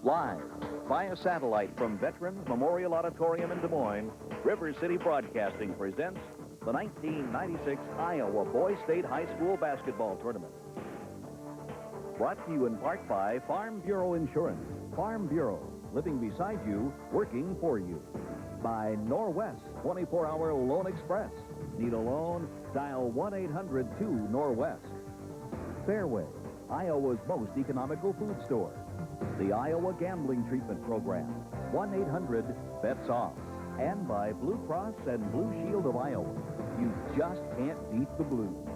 Live via satellite from Veterans Memorial Auditorium in Des Moines, River City Broadcasting presents the 1996 Iowa Boys State High School Basketball Tournament. Brought to you in part by Farm Bureau Insurance. Farm Bureau, living beside you, working for you. By Norwest, 24-hour Loan Express. Need a loan? Dial 1-800-2-NORWEST. Fairway, Iowa's most economical food store. The Iowa Gambling Treatment Program, 1-800-BETS-OFF. And by Blue Cross and Blue Shield of Iowa. You just can't beat the Blues.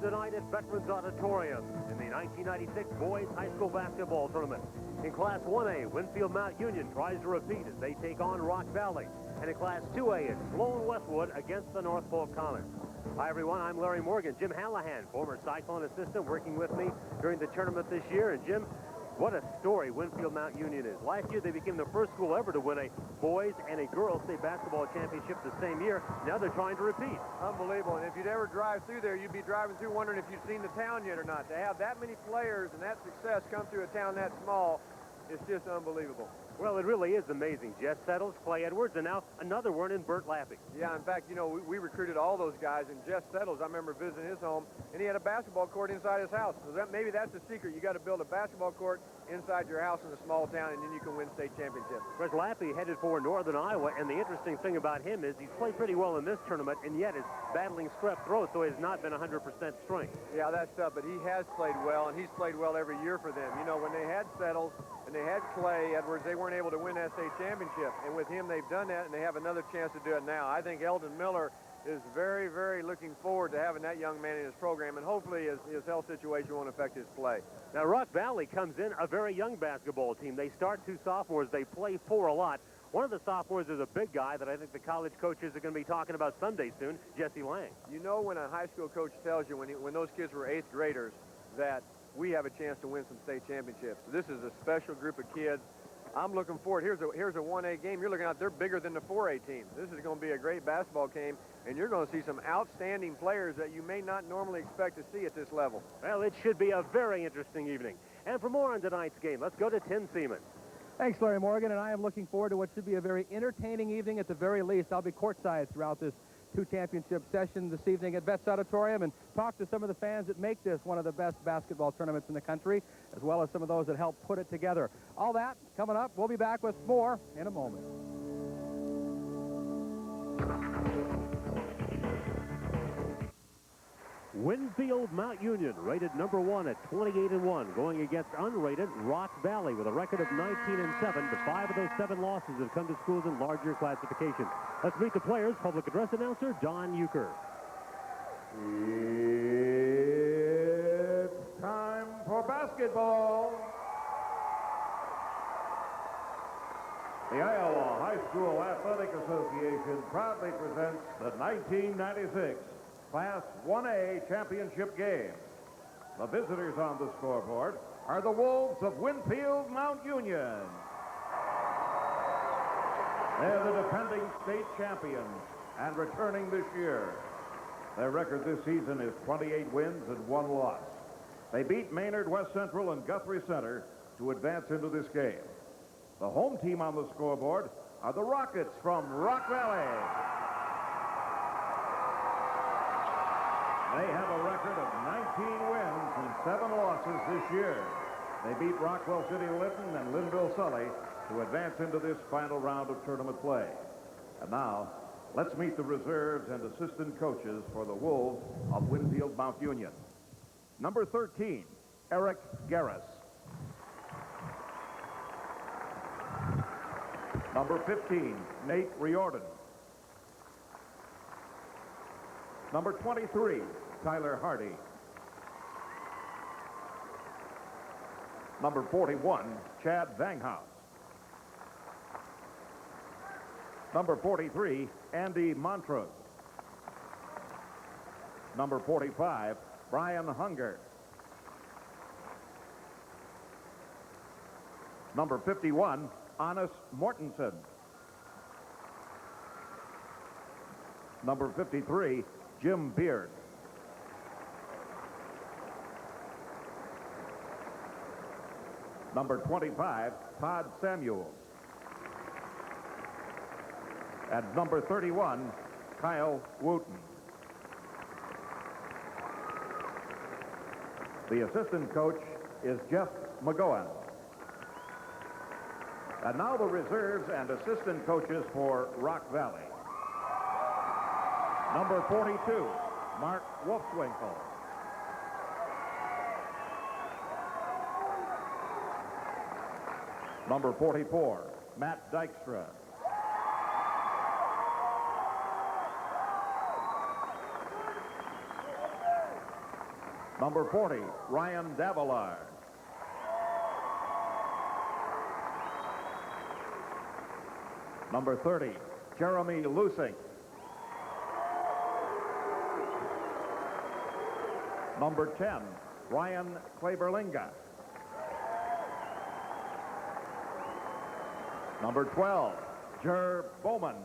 Tonight at Veterans Auditorium in the 1996 Boys High School Basketball Tournament. In Class 1A, Winfield-Mt Union tries to repeat as they take on Rock Valley. And in Class 2A, it's Sloan Westwood against the North Fork Comets. Hi, everyone. I'm Larry Morgan. Jim Hallahan, former Cyclone assistant, working with me during the tournament this year. And, Jim, what a story Winfield-Mt Union is. Last year, they became the first school ever to win a boys and a girls state basketball championship the same year. Now they're trying to repeat. Unbelievable. And if you'd ever drive through there, you'd be driving through wondering if you'd seen the town yet or not. To have that many players and that success come through a town that small, it's just unbelievable. Well, it really is amazing. Jess Settles, Clay Edwards, and now another one in Bert Lappy. Yeah, in fact, you know, we recruited all those guys, and Jess Settles, I remember visiting his home, and he had a basketball court inside his house. So maybe that's the secret. You got to build a basketball court inside your house in a small town, and then you can win state championships. Bert Lappy headed for Northern Iowa, and the interesting thing about him is he's played pretty well in this tournament, and yet is battling strep throat, so he has not been 100% strength. Yeah, that's tough, but he has played well, and he's played well every year for them. You know, when they had Settles and they had Clay Edwards, they weren't able to win that state championship, and with him they've done that, and they have another chance to do it now. I think Eldon Miller is very, very looking forward to having that young man in his program, and hopefully his health situation won't affect his play. Now, Rock Valley comes in a very young basketball team. They start two sophomores. They play four a lot. One of the sophomores is a big guy that I think the college coaches are going to be talking about Sunday soon, Jesse Lang. You know when a high school coach tells you when those kids were 8th graders that we have a chance to win some state championships. So this is a special group of kids. I'm looking forward. Here's a 1A game. You're looking out, they're bigger than the 4A team. This is going to be a great basketball game, and you're going to see some outstanding players that you may not normally expect to see at this level. Well, it should be a very interesting evening. And for more on tonight's game, let's go to Tim Seaman. Thanks, Larry Morgan, and I am looking forward to what should be a very entertaining evening at the very least. I'll be courtside throughout this two-championship session this evening at Vets Auditorium and talk to some of the fans that make this one of the best basketball tournaments in the country, as well as some of those that help put it together. All that coming up. We'll be back with more in a moment. Winfield-Mt Union rated #1 at 28-1, going against unrated Rock Valley with a record of 19-7. But 5 of those 7 losses have come to schools in larger classification. Let's meet the players. Public address announcer Don Euchre. It's time for basketball. The Iowa High School Athletic Association proudly presents the 1996 Class 1A championship game. The visitors on the scoreboard are the Wolves of Winfield-Mt Union. They're the defending state champions and returning this year. Their record this season is 28 wins and 1 loss. They beat Maynard West Central and Guthrie Center to advance into this game. The home team on the scoreboard are the Rockets from Rock Valley. They have a record of 19 wins and 7 losses this year. They beat Rockwell City Linton and Linville Sully to advance into this final round of tournament play. And now, let's meet the reserves and assistant coaches for the Wolves of Winfield-Mt Union. Number 13, Eric Garris. Number 15, Nate Riordan. Number 23, Tyler Hardy. Number 41, Chad Vanghouse. Number 43, Andy Montrose. Number 45, Brian Hunger. Number 51, Honest Mortensen. Number 53, Jim Beard. Number 25, Todd Samuels. And number 31, Kyle Wooten. The assistant coach is Jeff McGowan. And now the reserves and assistant coaches for Rock Valley. Number 42, Mark Wolfswinkel. Number 44, Matt Dykstra. Number 40, Ryan Davillard. Number 30, Jeremy Lusing. Number 10, Ryan Kleberlinga. Number 12, Jer Bowman.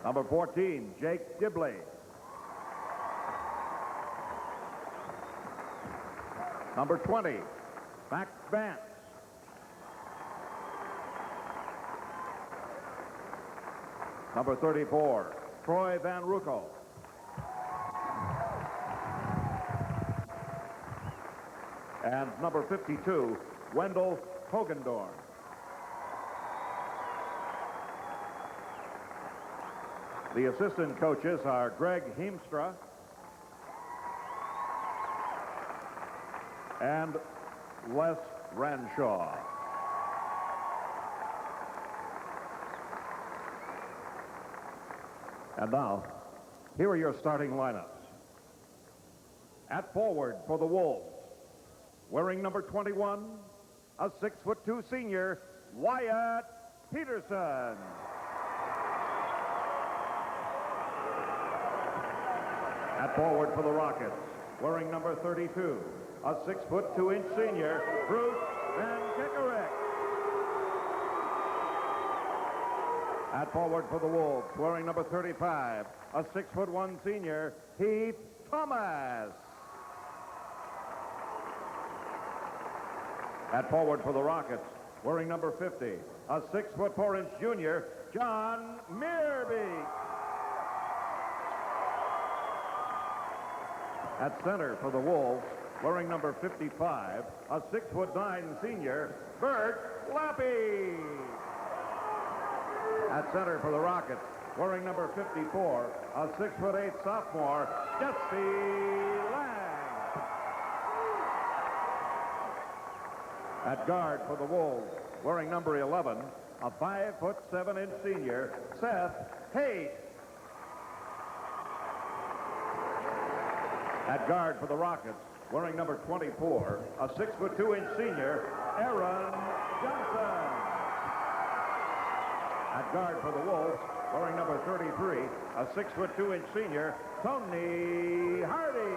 Number 14, Jake Dibley. Number 20, Max Vance. Number 34, Troy Van Ruckel. And number 52, Wendell Hogendorn. The assistant coaches are Greg Heemstra and Les Ranshaw. And now, here are your starting lineups. At forward for the Wolves, wearing number 21, a 6'2" senior, Wyatt Peterson. At forward for the Rockets, wearing number 32, a 6'2" senior, Bruce Van Kickerick. At forward for the Wolves, wearing number 35, a 6'1" senior, Heath Thomas. At forward for the Rockets, wearing number 50, a 6'4" junior, John Mearby. At center for the Wolves, wearing number 55, a 6'9" senior, Bert Lappy. At center for the Rockets, wearing number 54, a 6'8" sophomore, Jesse Lang. At guard for the Wolves, wearing number 11, a 5'7" senior, Seth Haight. At guard for the Rockets, wearing number 24, a 6'2" senior, Aaron Johnson. At guard for the Wolves, wearing number 33, a 6'2" senior, Tony Hardy.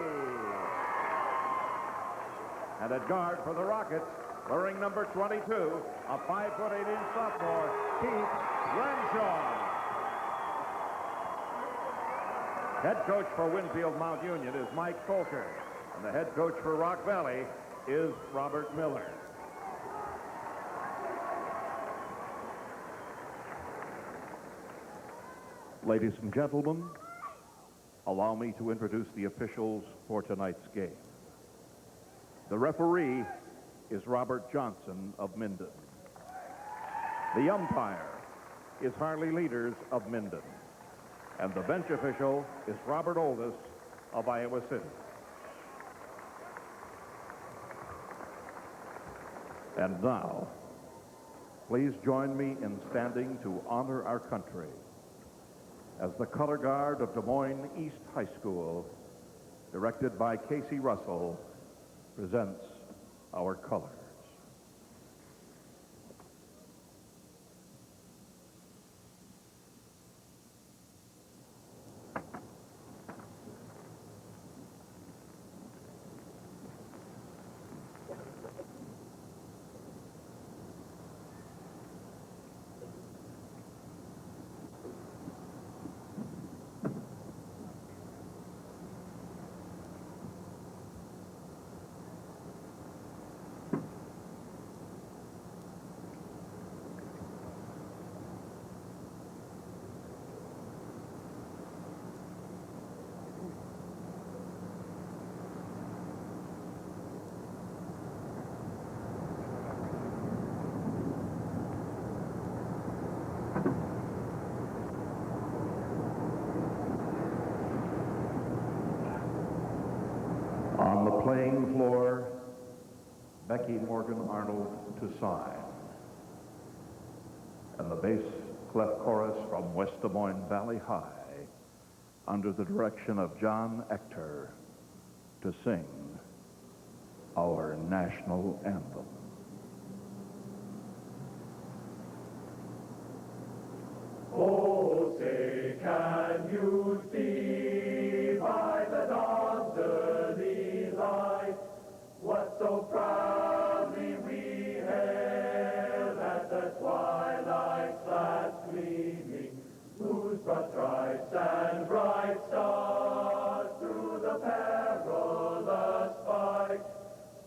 And at guard for the Rockets, wearing number 22, a 5'8" sophomore, Keith Renshaw. Head coach for Winfield-Mt Union is Mike Folker, and the head coach for Rock Valley is Robert Miller. Ladies and gentlemen, allow me to introduce the officials for tonight's game. The referee is Robert Johnson of Minden. The umpire is Harley Leaders of Minden. And the bench official is Robert Oldus of Iowa City. And now, please join me in standing to honor our country as the color guard of Des Moines East High School, directed by Casey Russell, presents our colors. playing floor, Becky Morgan Arnold to sign. And the bass clef chorus from West Des Moines Valley High, under the direction of John Ector, to sing our national anthem. Oh, say, can you see by the dawn's early light what so proudly we hailed at the twilight's last gleaming, whose broad stripes and bright stars through the perilous fight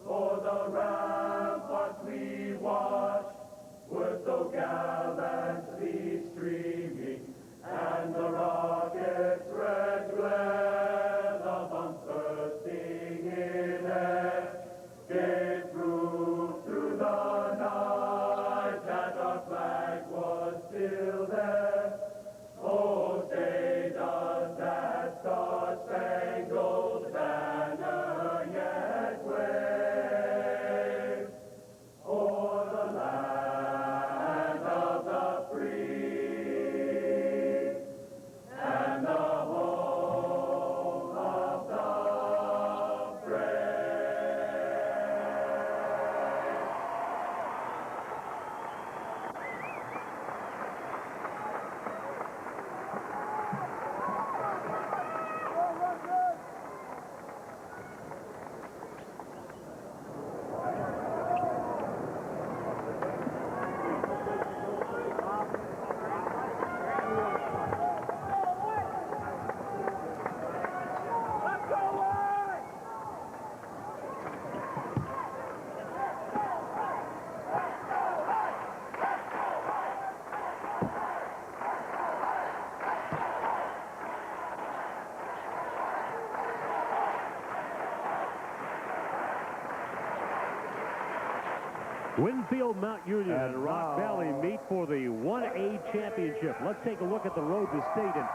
for the ramparts we watched were so gallantly streaming, and the rocket's red glare, the bombs bursting in air, gave proof through the night that our flag was still there. Oh, say does that star-spangled banner yet wave o'er the land of the free and the home of the brave? Winfield-Mt Union and Rock Valley meet for the 1A championship. Let's take a look at the road to state. And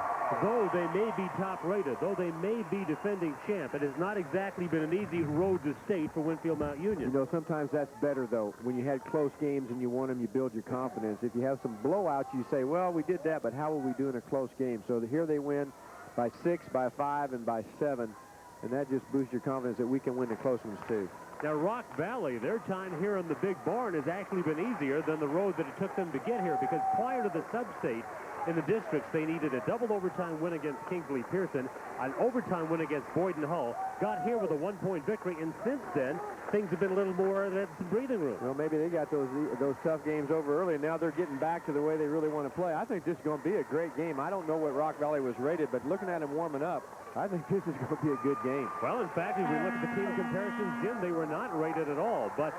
though they may be top-rated, though they may be defending champ, it has not exactly been an easy road to state for Winfield-Mt Union. You know, sometimes that's better, though. When you had close games and you won them, you build your confidence. If you have some blowouts, you say, well, we did that, but how will we do in a close game? So here they win by 6, by 5, and by 7. And that just boosts your confidence that we can win the close ones, too. Now, Rock Valley, their time here in the Big Barn has actually been easier than the road that it took them to get here, because prior to the sub-state in the districts, they needed a double overtime win against Kingsley Pearson, an overtime win against Boyden Hull, got here with a 1-point victory, and since then, things have been a little more than breathing room. Well, maybe they got those tough games over early, and now they're getting back to the way they really want to play. I think this is going to be a great game. I don't know what Rock Valley was rated, but looking at them warming up, I think this is going to be a good game. Well, in fact, as we look at the team comparisons, Jim, they were not rated at all, but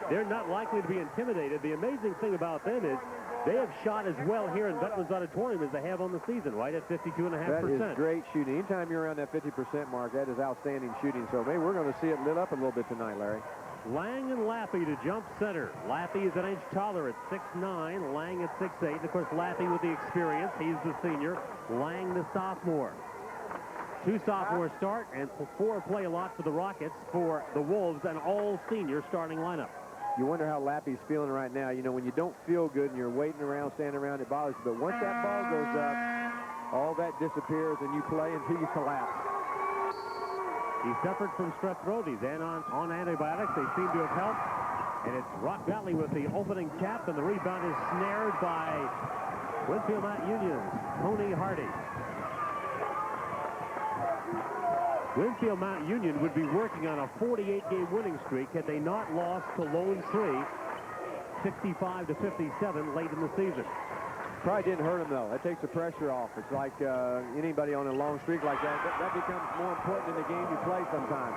they're not likely to be intimidated. The amazing thing about them is they have shot as well here in Veterans Auditorium as they have on the season, right at 52.5%. That is great shooting. Anytime you're around that 50% mark, that is outstanding shooting. So maybe we're going to see it lit up a little bit tonight, Larry. Lang and Laffey to jump center. Laffey is an inch taller at 6'9", Lang at 6'8". And of course, Laffey with the experience. He's the senior. Lang the sophomore. 2 sophomores start, and 4 play a lot for the Rockets, for the Wolves, an all-senior starting lineup. You wonder how Lappy's feeling right now. You know, when you don't feel good and you're waiting around, standing around, it bothers you. But once that ball goes up, all that disappears, and you play until you collapse. He suffered from strep throat. He's on antibiotics. They seem to have helped. And it's Rock Valley with the opening tap, and the rebound is snared by Winfield-Mt Union's Tony Hardy. Winfield-Mt Union would be working on a 48-game winning streak had they not lost to Lone 3, 65-57 late in the season. Probably didn't hurt him, though. That takes the pressure off. It's like anybody on a long streak like that, that becomes more important in the game you play sometimes.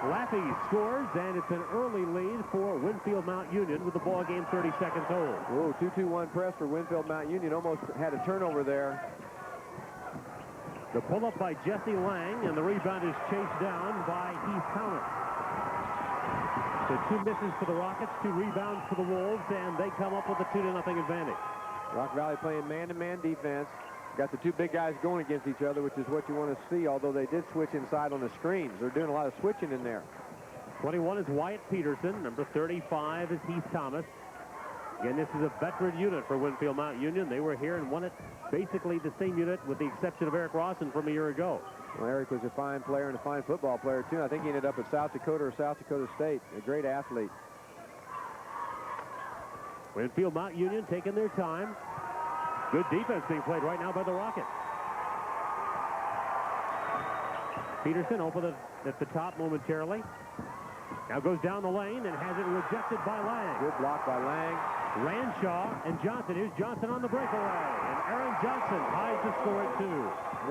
Laffey scores, and it's an early lead for Winfield-Mt Union with the ball game 30 seconds old. Whoa, 2-2-1 press for Winfield-Mt Union. Almost had a turnover there. The pull-up by Jesse Lang, and the rebound is chased down by Heath Counter. So 2 misses for the Rockets, 2 rebounds for the Wolves, and they come up with a 2-0 advantage. Rock Valley playing man-to-man defense. Got the 2 big guys going against each other, which is what you want to see, although they did switch inside on the screens. They're doing a lot of switching in there. 21 is Wyatt Peterson. Number 35 is Heath Thomas. Again, this is a veteran unit for Winfield-Mt Union. They were here and won it basically the same unit with the exception of Eric Rawson from a year ago. Well, Eric was a fine player and a fine football player, too. I think he ended up at South Dakota or South Dakota State. A great athlete. Winfield-Mt Union taking their time. Good defense being played right now by the Rockets. Peterson opened at the top momentarily. Now goes down the lane and has it rejected by Lang. Good block by Lang. Ranshaw and Johnson. Here's Johnson on the breakaway. And Aaron Johnson ties the score at 2.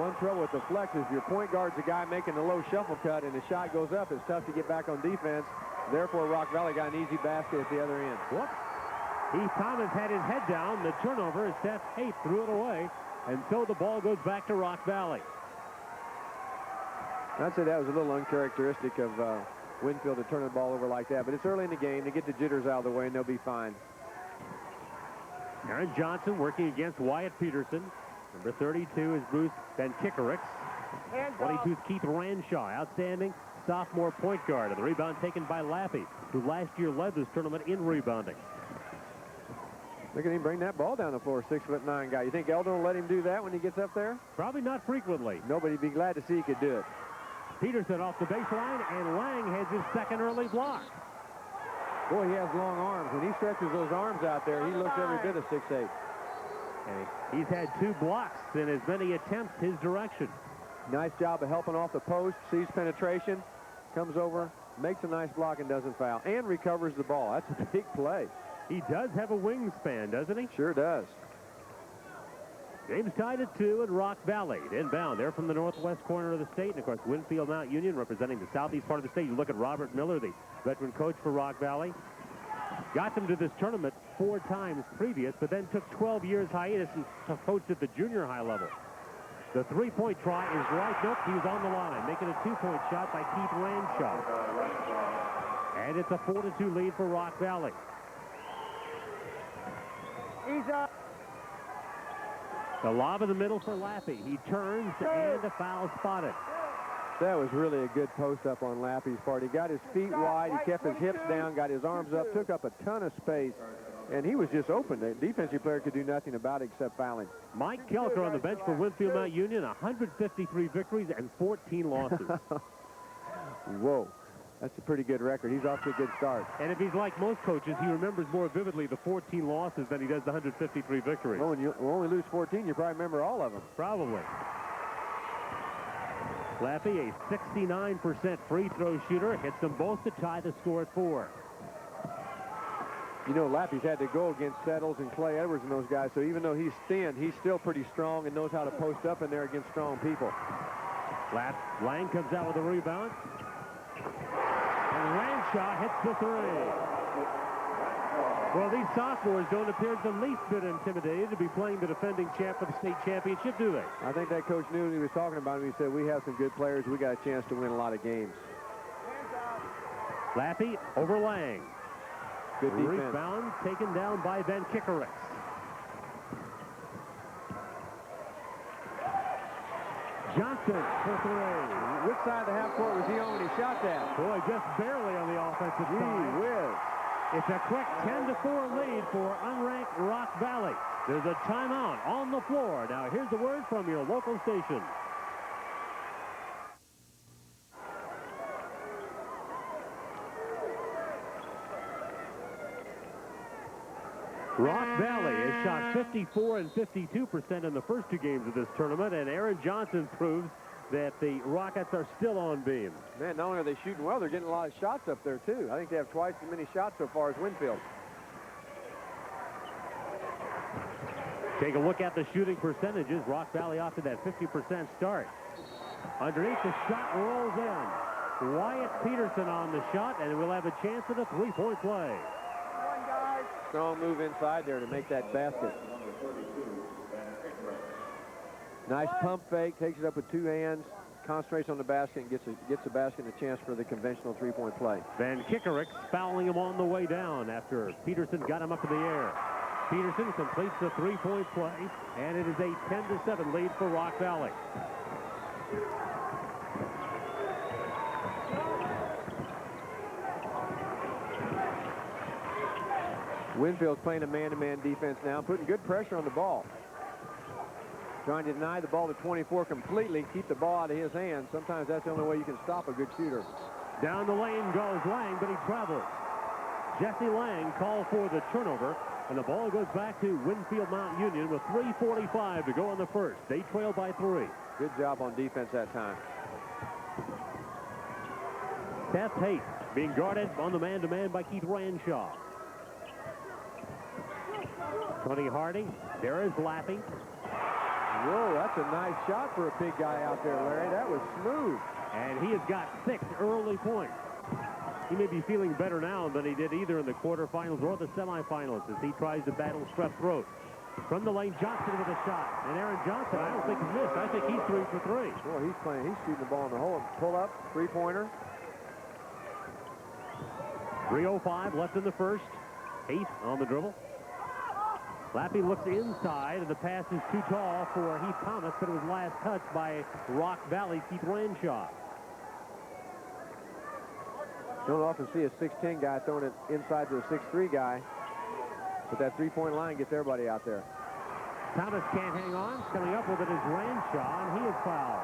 One trouble with the flex is your point guard's a guy making the low shuffle cut, and the shot goes up. It's tough to get back on defense. Therefore, Rock Valley got an easy basket at the other end. Whoops. Heath Thomas had his head down. The turnover is Seth Haight threw it away. And so the ball goes back to Rock Valley. I'd say that was a little uncharacteristic of Winfield to turn the ball over like that. But it's early in the game. They get the jitters out of the way, and they'll be fine. Aaron Johnson working against Wyatt Peterson. Number 32 is Bruce Van Kickerix. 22 is Keith Ranshaw, outstanding sophomore point guard. And the rebound taken by Laffey, who last year led this tournament in rebounding. Look at him bring that ball down the floor, 6'9" guy. You think Eldon will let him do that when he gets up there? Probably not frequently. Nobody'd be glad to see he could do it. Peterson off the baseline, and Lang has his second early block. Boy, he has long arms. When he stretches those arms out there, he looks every bit of 6'8". And he's had 2 blocks in as many attempts his direction. Nice job of helping off the post, sees penetration, comes over, makes a nice block and doesn't foul, and recovers the ball. That's a big play. He does have a wingspan, doesn't he? Sure does. Game's tied at 2 at Rock Valley. Inbound there from the northwest corner of the state. And, of course, Winfield-Mt Union representing the southeast part of the state. You look at Robert Miller, the veteran coach for Rock Valley. Got them to this tournament 4 times previous, but then took 12 years hiatus and coached at the junior high level. The three-point try is right. Nope, he was on the line, making a 2-point shot by Keith Ranshaw. And it's a 4-2 lead for Rock Valley. He's up. The lob in the middle for Laffey. He turns and a foul spotted. That was really a good post-up on Laffey's part. He got his feet wide. He kept his hips down, got his arms up, took up a ton of space, and he was just open. The defensive player could do nothing about it except fouling. Mike Kelker on the bench for Winfield-Mt Union, 153 victories and 14 losses. Whoa. That's a pretty good record. He's off to a good start. And if he's like most coaches, he remembers more vividly the 14 losses than he does the 153 victories. Well, when you only lose 14, you probably remember all of them. Probably. Laffey, a 69% free throw shooter, hits them both to tie the score at 4. You know, Laffey's had to go against Settles and Clay Edwards and those guys, so even though he's thin, he's still pretty strong and knows how to post up in there against strong people. Lang comes out with a rebound. And Ranshaw hits the 3. Well, these sophomores don't appear the least bit intimidated to be playing the defending champ of the state championship, do they? I think that coach knew when he was talking about him. He said, we have some good players. We got a chance to win a lot of games. Laffey over Lang. Good defense. Rebound taken down by Van Kickerix. Johnson for 3. Which side of the half court was he on when he shot that? Boy, just barely on the offensive side. Whiz. It's a quick 10-4 lead for unranked Rock Valley. There's a timeout on the floor. Now, here's the word from your local station. Rock Valley has shot 54 and 52% in the first 2 games of this tournament, and Aaron Johnson proves that the Rockets are still on beam. Man, not only are they shooting well, they're getting a lot of shots up there, too. I think they have twice as many shots so far as Winfield. Take a look at the shooting percentages. Rock Valley off to that 50% start. Underneath, the shot rolls in. Wyatt Peterson on the shot, and we'll have a chance at a 3-point play. Strong move inside there to make that basket. Nice pump fake, takes it up with 2 hands, concentrates on the basket, and gets the basket and a chance for the conventional 3-point play. Van Kickerix fouling him on the way down after Peterson got him up in the air. Peterson completes the 3-point play, and it is a 10-7 lead for Rock Valley. Winfield's playing a man-to-man defense now, putting good pressure on the ball. Trying to deny the ball to 24 completely, keep the ball out of his hands. Sometimes that's the only way you can stop a good shooter. Down the lane goes Lang, but he travels. Jesse Lang called for the turnover, and the ball goes back to Winfield-Mt Union with 3:45 to go in the first. They trail by 3. Good job on defense that time. Seth Haight being guarded on the man-to-man by Keith Ranshaw. Tony Harding, there is Lappy. Whoa, that's a nice shot for a big guy out there, Larry. That was smooth. And he has got 6 early points. He may be feeling better now than he did either in the quarterfinals or the semifinals as he tries to battle strep throat. From the lane, Johnson with a shot. And Aaron Johnson, I don't think he's missed. I think he's 3 for 3. Boy, he's shooting the ball in the hole. Pull up, three-pointer. 3:05 left in the first. Haight on the dribble. Lappy looks inside, and the pass is too tall for Heath Thomas, but it was last touched by Rock Valley Keith Ranshaw. You don't often see a 6'10 guy throwing it inside to a 6'3 guy, but that three-point line gets everybody out there. Thomas can't hang on. Coming up with it is Ranshaw, and he is fouled.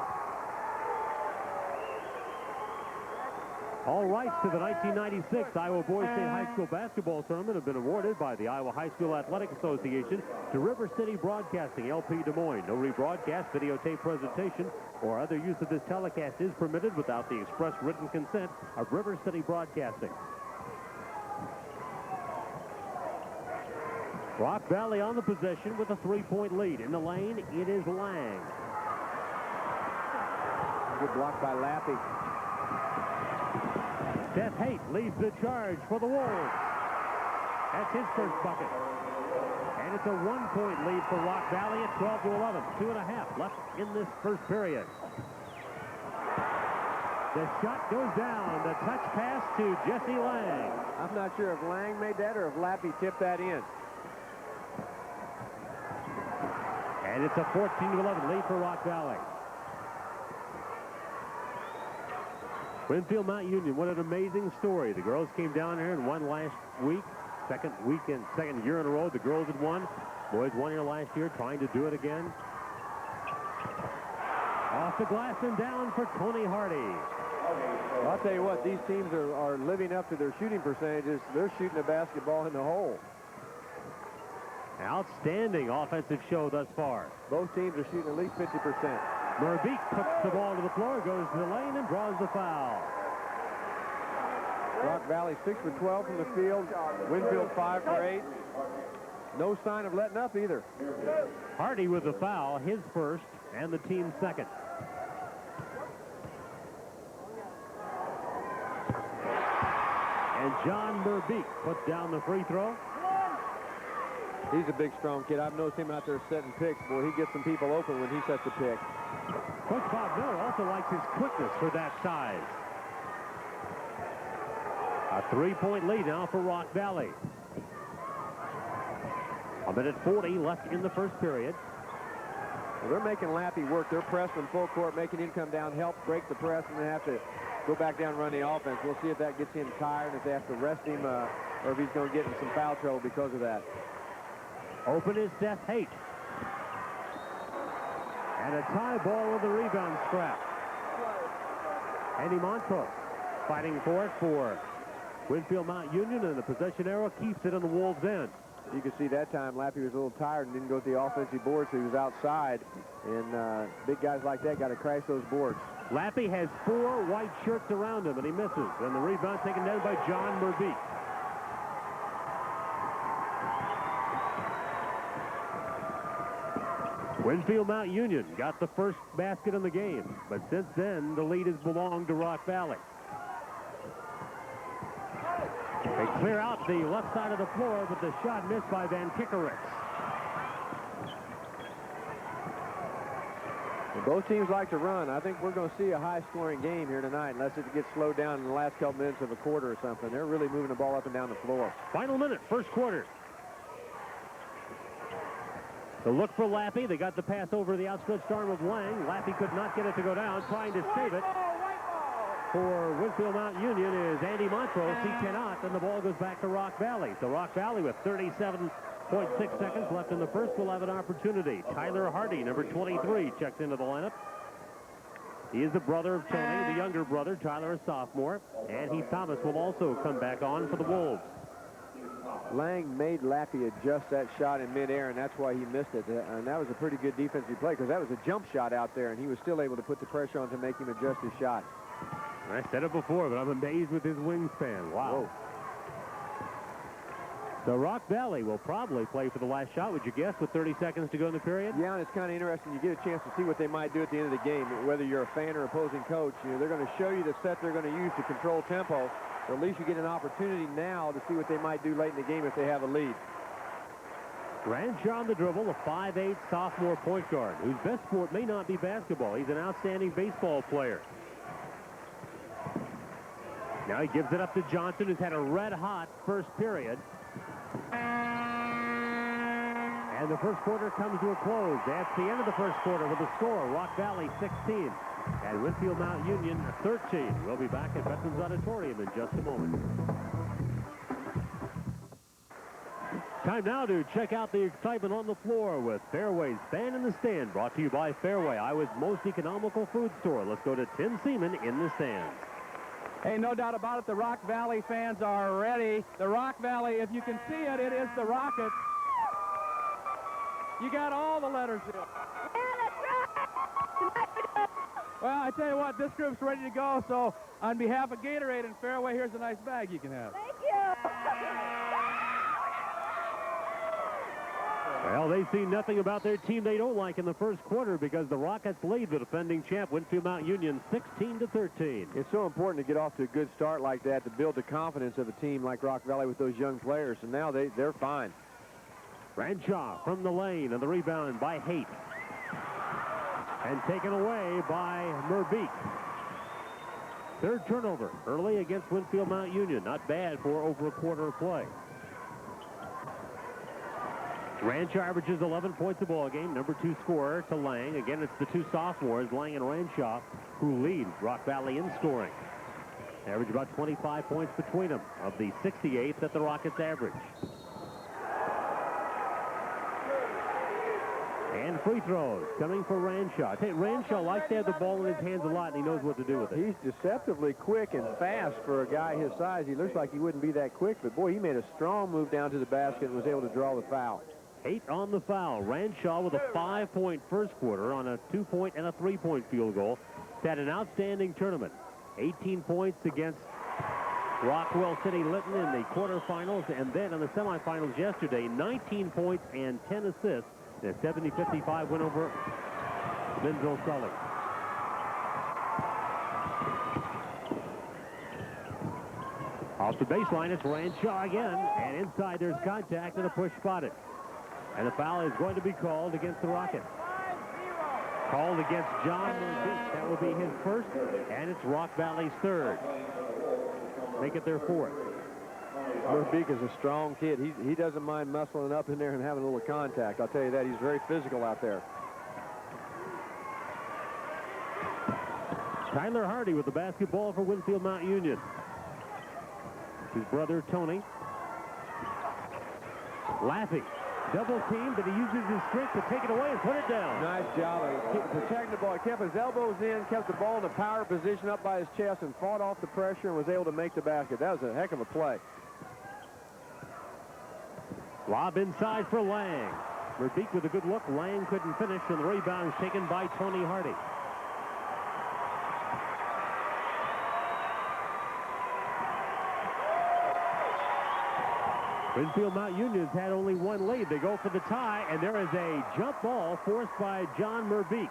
All rights to the 1996 Iowa Boys State High School basketball tournament have been awarded by the Iowa High School Athletic Association to River City Broadcasting, LP Des Moines. No rebroadcast, videotape presentation, or other use of this telecast is permitted without the express written consent of River City Broadcasting. Rock Valley on the possession with a 3-point lead. In the lane, it is Lang. Good block by Lappy. Seth Haight leads the charge for the Wolves. That's his first bucket. And it's a 1-point lead for Rock Valley at 12-11. 2.5 left in this first period. The shot goes down. The touch pass to Jesse Lang. I'm not sure if Lang made that or if Lappy tipped that in. And it's a 14-11 lead for Rock Valley. Winfield-Mt Union, what an amazing story. The girls came down here and won last week. Second year in a row. The girls had won. Boys won here last year, trying to do it again. Off the glass and down for Tony Hardy. Well, I'll tell you what, these teams are living up to their shooting percentages. They're shooting the basketball in the hole. Outstanding offensive show thus far. Both teams are shooting at least 50%. Merbeek puts the ball to the floor, goes to the lane, and draws the foul. Rock Valley 6 for 12 from the field. Winfield 5 for 8. No sign of letting up either. Hardy with the foul, his first, and the team's second. And John Merbeek puts down the free throw. He's a big, strong kid. I've noticed him out there setting picks. Boy, he gets some people open when he sets a pick. Coach Bob Miller also likes his quickness for that size. A 3-point lead now for Rock Valley. 1:40 left in the first period. Well, they're making Lappy work. They're pressing full court, making him come down, help break the press, and they have to go back down and run the offense. We'll see if that gets him tired, if they have to rest him, or if he's going to get in some foul trouble because of that. Open is Seth Haight. And a tie ball with a rebound scrap. Andy Montrose fighting for it for Winfield-Mt Union, and the possession arrow keeps it on the Wolves' end. You can see that time Lappy was a little tired and didn't go to the offensive board, so he was outside. And big guys like that got to crash those boards. Lappy has 4 white shirts around him, and he misses. And the rebound taken down by John Merbeek. Winfield-Mt Union got the first basket in the game, but since then, the lead has belonged to Rock Valley. They clear out the left side of the floor, but the shot missed by Van Kickeritz. Both teams like to run. I think we're going to see a high-scoring game here tonight, unless it gets slowed down in the last couple minutes of a quarter or something. They're really moving the ball up and down the floor. Final minute, first quarter. The look for Lappy. They got the pass over the outstretched arm of Lang. Lappy could not get it to go down, trying to save it. for Winfield-Mt Union is Andy Montrose. He cannot, and the ball goes back to Rock Valley. So Rock Valley with 37.6 seconds left in the first will have an opportunity. Tyler Hardy, number 23, checks into the lineup. He is the brother of Tony, the younger brother. Tyler, a sophomore. And Heath Thomas will also come back on for the Wolves. Lang made Lappy adjust that shot in midair, and that's why he missed it. And that was a pretty good defensive play, because that was a jump shot out there, and he was still able to put the pressure on to make him adjust his shot. I said it before, but I'm amazed with his wingspan. Wow. Whoa. So Rock Valley will probably play for the last shot, would you guess, with 30 seconds to go in the period? Yeah, and it's kind of interesting. You get a chance to see what they might do at the end of the game. Whether you're a fan or opposing coach, you know, they're going to show you the set they're going to use to control tempo. But at least you get an opportunity now to see what they might do late in the game if they have a lead. Ranshaw on the dribble, a 5'8" sophomore point guard, whose best sport may not be basketball. He's an outstanding baseball player. Now he gives it up to Johnson, who's had a red-hot first period. And the first quarter comes to a close. That's the end of the first quarter with the score, Rock Valley 16 and Winfield-Mt Union 13. We'll be back at Veterans Auditorium in just a moment. Time now to check out the excitement on the floor with Fairway's Fan in the Stand, brought to you by Fairway, Iowa's most economical food store. Let's go to Tim Seaman in the stands. Hey, no doubt about it, the Rock Valley fans are ready. The Rock Valley, if you can see it, it is the Rockets. You got all the letters in. Yeah, that's right. Well, I tell you what, this group's ready to go, so on behalf of Gatorade and Fairway, here's a nice bag you can have. Thank you. Well, they see nothing about their team they don't like in the first quarter, because the Rockets lead the defending champ Winfield-Mt Union 16-13. It's so important to get off to a good start like that to build the confidence of a team like Rock Valley with those young players, and now they're fine. Ranshaw from the lane, and the rebound by Haight. And taken away by Merbeek. Third turnover early against Winfield-Mt Union. Not bad for over a quarter of play. Ranshaw averages 11 points a ball game. Number 2 scorer to Lang. Again, it's the two sophomores, Lang and Ranshaw, who lead Rock Valley in scoring. Average about 25 points between them, of the 68th that the Rockets average. And free throws coming for Ranshaw. I tell you, Ranshaw likes to have the ball in his hands a lot, and he knows what to do with it. He's deceptively quick and fast for a guy his size. He looks like he wouldn't be that quick, but boy, he made a strong move down to the basket and was able to draw the foul. 8 on the foul. Ranshaw with a 5-point first quarter on a 2-point and a 3-point field goal. He's had an outstanding tournament. 18 points against Rockwell City Lytton in the quarterfinals, and then in the semifinals yesterday, 19 points and 10 assists. A 70-55 win over Linville-Sully. Off the baseline, it's Ranshaw again, and inside there's contact and a push spotted. And the foul is going to be called against the Rockets. Called against John Merbeek. That will be his first, and it's Rock Valley's third. Make it their fourth. Merbeek is a strong kid. He doesn't mind muscling up in there and having a little contact. I'll tell you that. He's very physical out there. Tyler Hardy with the basketball for Winfield-Mt Union. His brother, Tony. Laughing. Double team, but he uses his strength to take it away and put it down. Nice job. Protecting the ball. He kept his elbows in, kept the ball in the power position up by his chest, and fought off the pressure and was able to make the basket. That was a heck of a play. Lob inside for Lang. Merbeek with a good look. Lang couldn't finish, and the rebound is taken by Tony Hardy. Winfield-Mt Union's had only one lead. They go for the tie, and there is a jump ball forced by John Merbeek.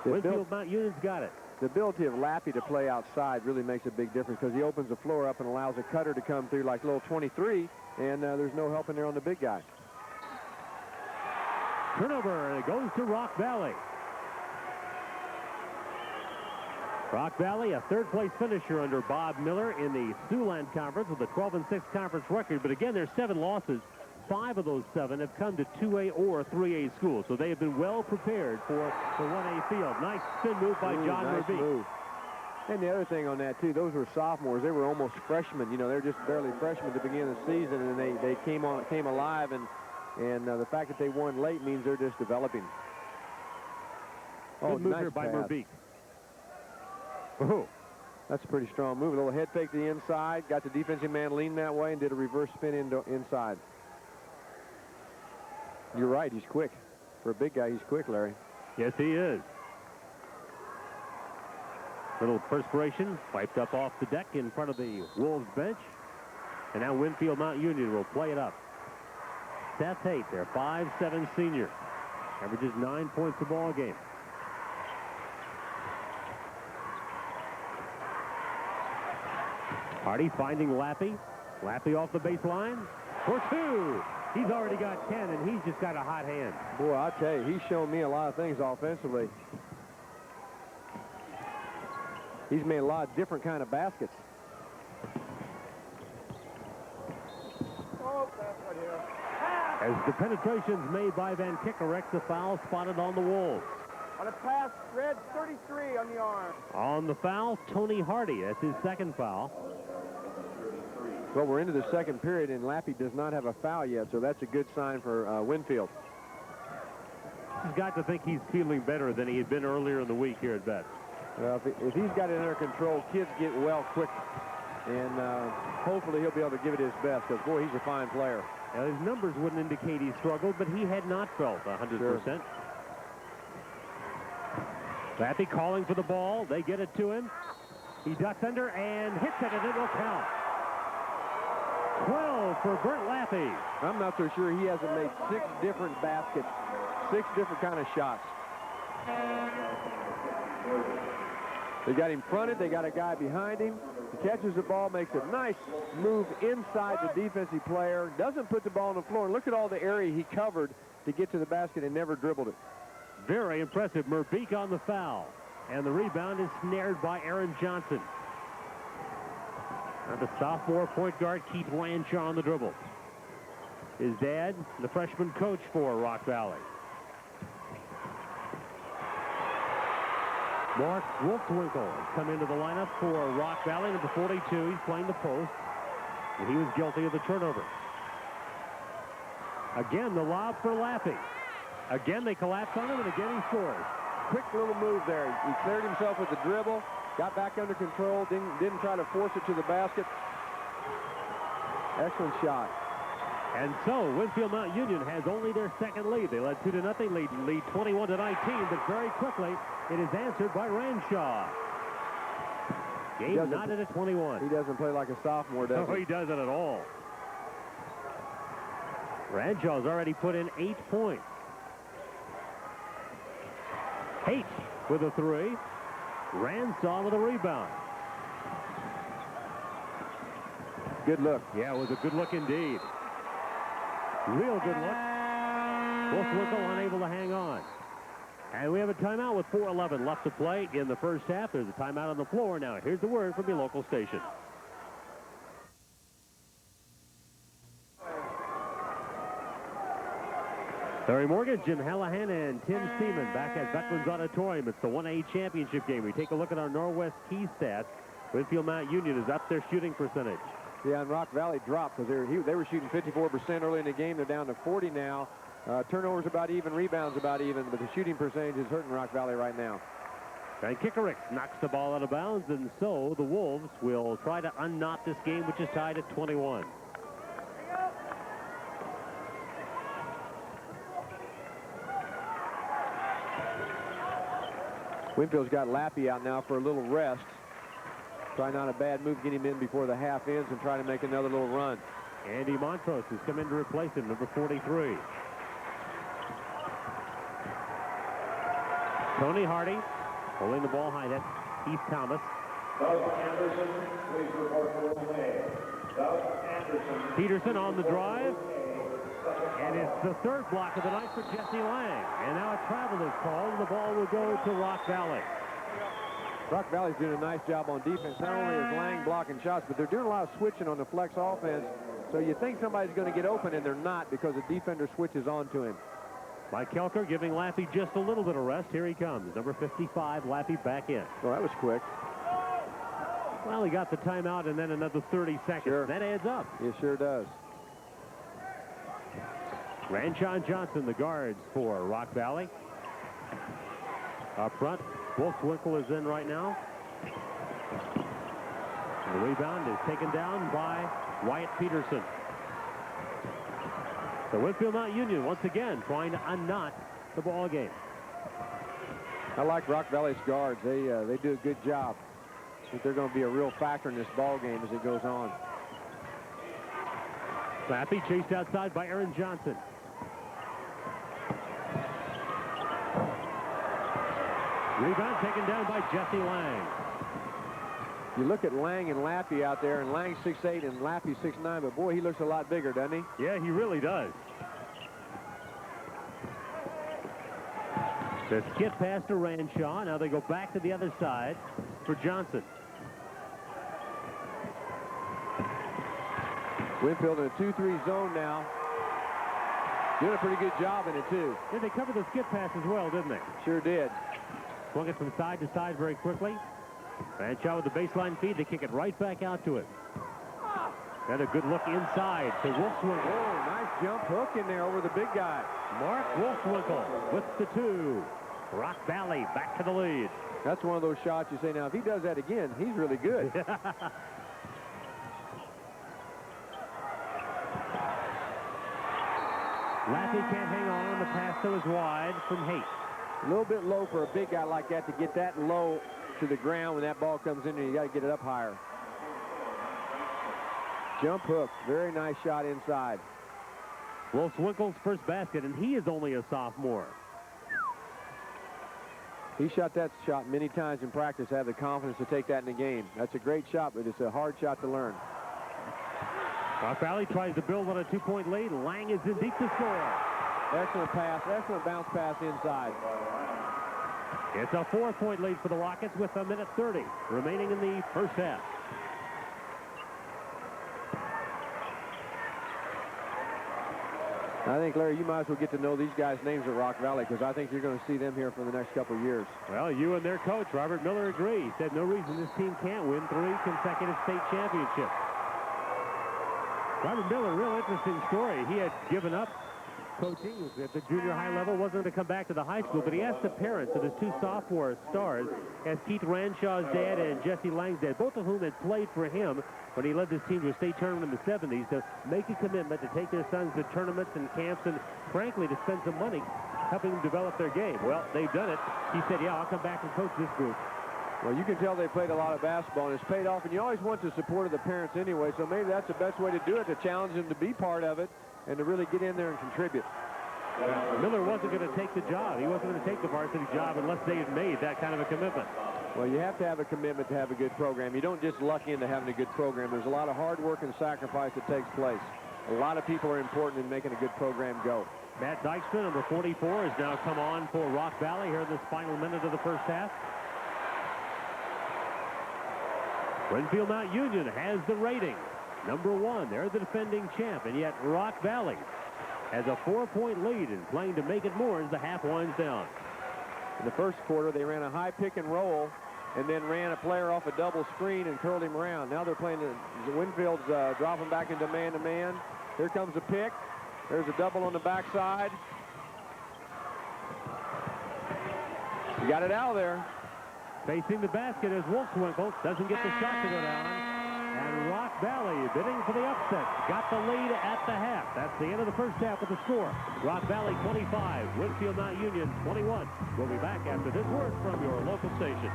Winfield-Mt Union's got it. The ability of Lappy to play outside really makes a big difference, because he opens the floor up and allows a cutter to come through like little 23, and there's no help in there on the big guy. Turnover, and it goes to Rock Valley. Rock Valley, a third-place finisher under Bob Miller in the Siouxland Conference with a 12-6 conference record. But again, there's 7 losses. 5 of those 7 have come to 2A or 3A schools, so they have been well prepared for the 1A field. Nice spin move by John Merbeek. And the other thing on that, too, those were sophomores. They were almost freshmen. You know, they're just barely freshmen at the beginning of the season, and they came alive, and the fact that they won late means they're just developing. Good move here by Merbeek. Oh, that's a pretty strong move. A little head fake to the inside, got the defensive man lean that way, and did a reverse spin inside. You're right, he's quick. For a big guy, he's quick, Larry. Yes, he is. Little perspiration wiped up off the deck in front of the Wolves bench. And now Winfield-Mt Union will play it up. Seth Haight, their 5'7" senior, averages 9 points a ball game. Hardy finding Lappy. Lappy off the baseline for 2. He's already got 10, and he's just got a hot hand. Boy, I tell you, he's shown me a lot of things offensively. He's made a lot of different kind of baskets. As the penetration's made by Van Kickerex, the foul spotted on the Wolves. On a pass, red 33 on the arm. On the foul, Tony Hardy. That's his second foul. Well, we're into the second period, and Lappy does not have a foul yet, so that's a good sign for Winfield. He's got to think he's feeling better than he had been earlier in the week here at Vets. Well, if he's got it under control, kids get well quick, and hopefully he'll be able to give it his best, because, boy, he's a fine player. Now, his numbers wouldn't indicate he struggled, but he had not felt 100%. Sure. Lappy calling for the ball. They get it to him. He ducks under and hits it, and it will count. 12 for Bert Lappy. I'm not so sure he hasn't made 6 different baskets, 6 different kind of shots. They got him fronted. They got a guy behind him. He catches the ball, makes a nice move inside the defensive player, doesn't put the ball on the floor. And look at all the area he covered to get to the basket and never dribbled it. Very impressive. Merbeek on the foul. And the rebound is snared by Aaron Johnson. Now the sophomore point guard, Keith Ranshaw, on the dribble. His dad, the freshman coach for Rock Valley. Mark Wolfswinkel has come into the lineup for Rock Valley, number 42. He's playing the post, and he was guilty of the turnover. Again, the lob for Lappy. Again, they collapse on him, and again he scores. Quick little move there. He cleared himself with the dribble, got back under control, didn't try to force it to the basket. Excellent shot. And so Winfield-Mt Union has only their second lead. They led 2-0, lead 21-19, but very quickly it is answered by Ranshaw. Game knotted at 21. He doesn't play like a sophomore, does he? No, he doesn't at all. Ranshaw's already put in 8 points. Haight with a 3. Ranshaw with a rebound. Good look. Yeah, it was a good look indeed. Real good look. Wolfswinkel unable to hang on. And we have a timeout with 4:11 left to play in the first half. There's a timeout on the floor. Now, here's the word from your local station. Larry Morgan, Jim Hallahan, and Tim Seaman back at Veterans Auditorium. It's the 1A championship game. We take a look at our Northwest key stats. Winfield-Mt Union is up their shooting percentage. Yeah, and Rock Valley dropped because they were shooting 54% early in the game. They're down to 40 now. Turnovers about even, rebounds about even, but the shooting percentage is hurting Rock Valley right now. And Kickerex knocks the ball out of bounds, and so the Wolves will try to unknot this game, which is tied at 21. Winfield's got Lappy out now for a little rest. Probably not a bad move, get him in before the half ends and try to make another little run. Andy Montrose has come in to replace him, number 43. Tony Hardy holding the ball high. That's Keith Thomas. Doug Anderson, please report for 1A. Doug Anderson. Peterson on the drive. And it's the third block of the night for Jesse Lang. And now a travel is called, and the ball will go to Rock Valley. Rock Valley's doing a nice job on defense. Not only is Lang blocking shots, but they're doing a lot of switching on the flex offense. So you think somebody's going to get open, and they're not because the defender switches onto him. Mike Kelker giving Lappy just a little bit of rest. Here he comes. Number 55, Lappy back in. Well, that was quick. Well, he got the timeout and then another 30 seconds. Sure. That adds up. It sure does. Ranshaw and Johnson, the guards for Rock Valley. Up front, Wolfswinkel is in right now. And the rebound is taken down by Wyatt Peterson. So Winfield-Mt Union once again trying to unknot the ball game. I like Rock Valley's guards. They do a good job. I think they're going to be a real factor in this ball game as it goes on. Slappy chased outside by Aaron Johnson. Rebound taken down by Jesse Lang. You look at Lang and Lappy out there, and Lang's 6'8" and Lappy's 6'9", but boy, he looks a lot bigger, doesn't he? Yeah, he really does. The skip pass to Ranshaw. Now they go back to the other side for Johnson. Winfield in a 2-3 zone now. Doing a pretty good job in it, too. Yeah, they covered the skip pass as well, didn't they? Sure did. Swung it from side to side very quickly. Ranshaw with the baseline feed. They kick it right back out to it. Then a good look inside to Wolfswinkel. Oh, nice jump hook in there over the big guy. Mark Wolfswinkel with the 2. Rock Valley back to the lead. That's one of those shots you say, now, if he does that again, he's really good. Laffey can't hang on. The pass though is wide from Haight. A little bit low for a big guy like that to get that low to the ground when that ball comes in, and you got to get it up higher. Jump hook. Very nice shot inside. Wolfswinkel's first basket, and he is only a sophomore. He shot that shot many times in practice, have the confidence to take that in the game. That's a great shot, but it's a hard shot to learn. Rock Valley tries to build on a 2-point lead. Lang is in deep to score. Excellent pass. Excellent bounce pass inside. It's a 4-point lead for the Rockets with 1:30 remaining in the first half. I think, Larry, you might as well get to know these guys' names at Rock Valley, because I think you're going to see them here for the next couple of years. Well, you and their coach, Robert Miller, agree. He said no reason this team can't win 3 consecutive state championships. Robert Miller, real interesting story. He had given up coaching at the junior high level, wasn't going to come back to the high school, but he asked the parents of his 2 sophomore stars, as Keith Ranshaw's dad and Jesse Lang's dad, both of whom had played for him when he led this team to a state tournament in the 70s, to make a commitment to take their sons to tournaments and camps and, frankly, to spend some money helping them develop their game. Well, they've done it. He said, yeah, I'll come back and coach this group. Well, you can tell they played a lot of basketball, and it's paid off, and you always want the support of the parents anyway, so maybe that's the best way to do it, to challenge them to be part of it and to really get in there and contribute. Miller wasn't going to take the job. He wasn't going to take the varsity job unless they had made that kind of a commitment. Well, you have to have a commitment to have a good program. You don't just luck into having a good program. There's a lot of hard work and sacrifice that takes place. A lot of people are important in making a good program go. Matt Dykstra, number 44, has now come on for Rock Valley here in this final minute of the first half. Winfield-Mt Union has the rating. Number 1, they're the defending champ, and yet Rock Valley has a 4-point lead and playing to make it more as the half winds down. In the first quarter, they ran a high pick and roll and then ran a player off a double screen and curled him around. Now they're playing, Winfield's dropping back into man-to-man. Here comes a pick. There's a double on the backside. He got it out of there. Facing the basket is Wolfswinkel. Doesn't get the shot to go down. And Rock Valley bidding for the upset. Got the lead at the half. That's the end of the first half with the score. Rock Valley 25, Winfield-Mt Union 21. We'll be back after this word from your local station.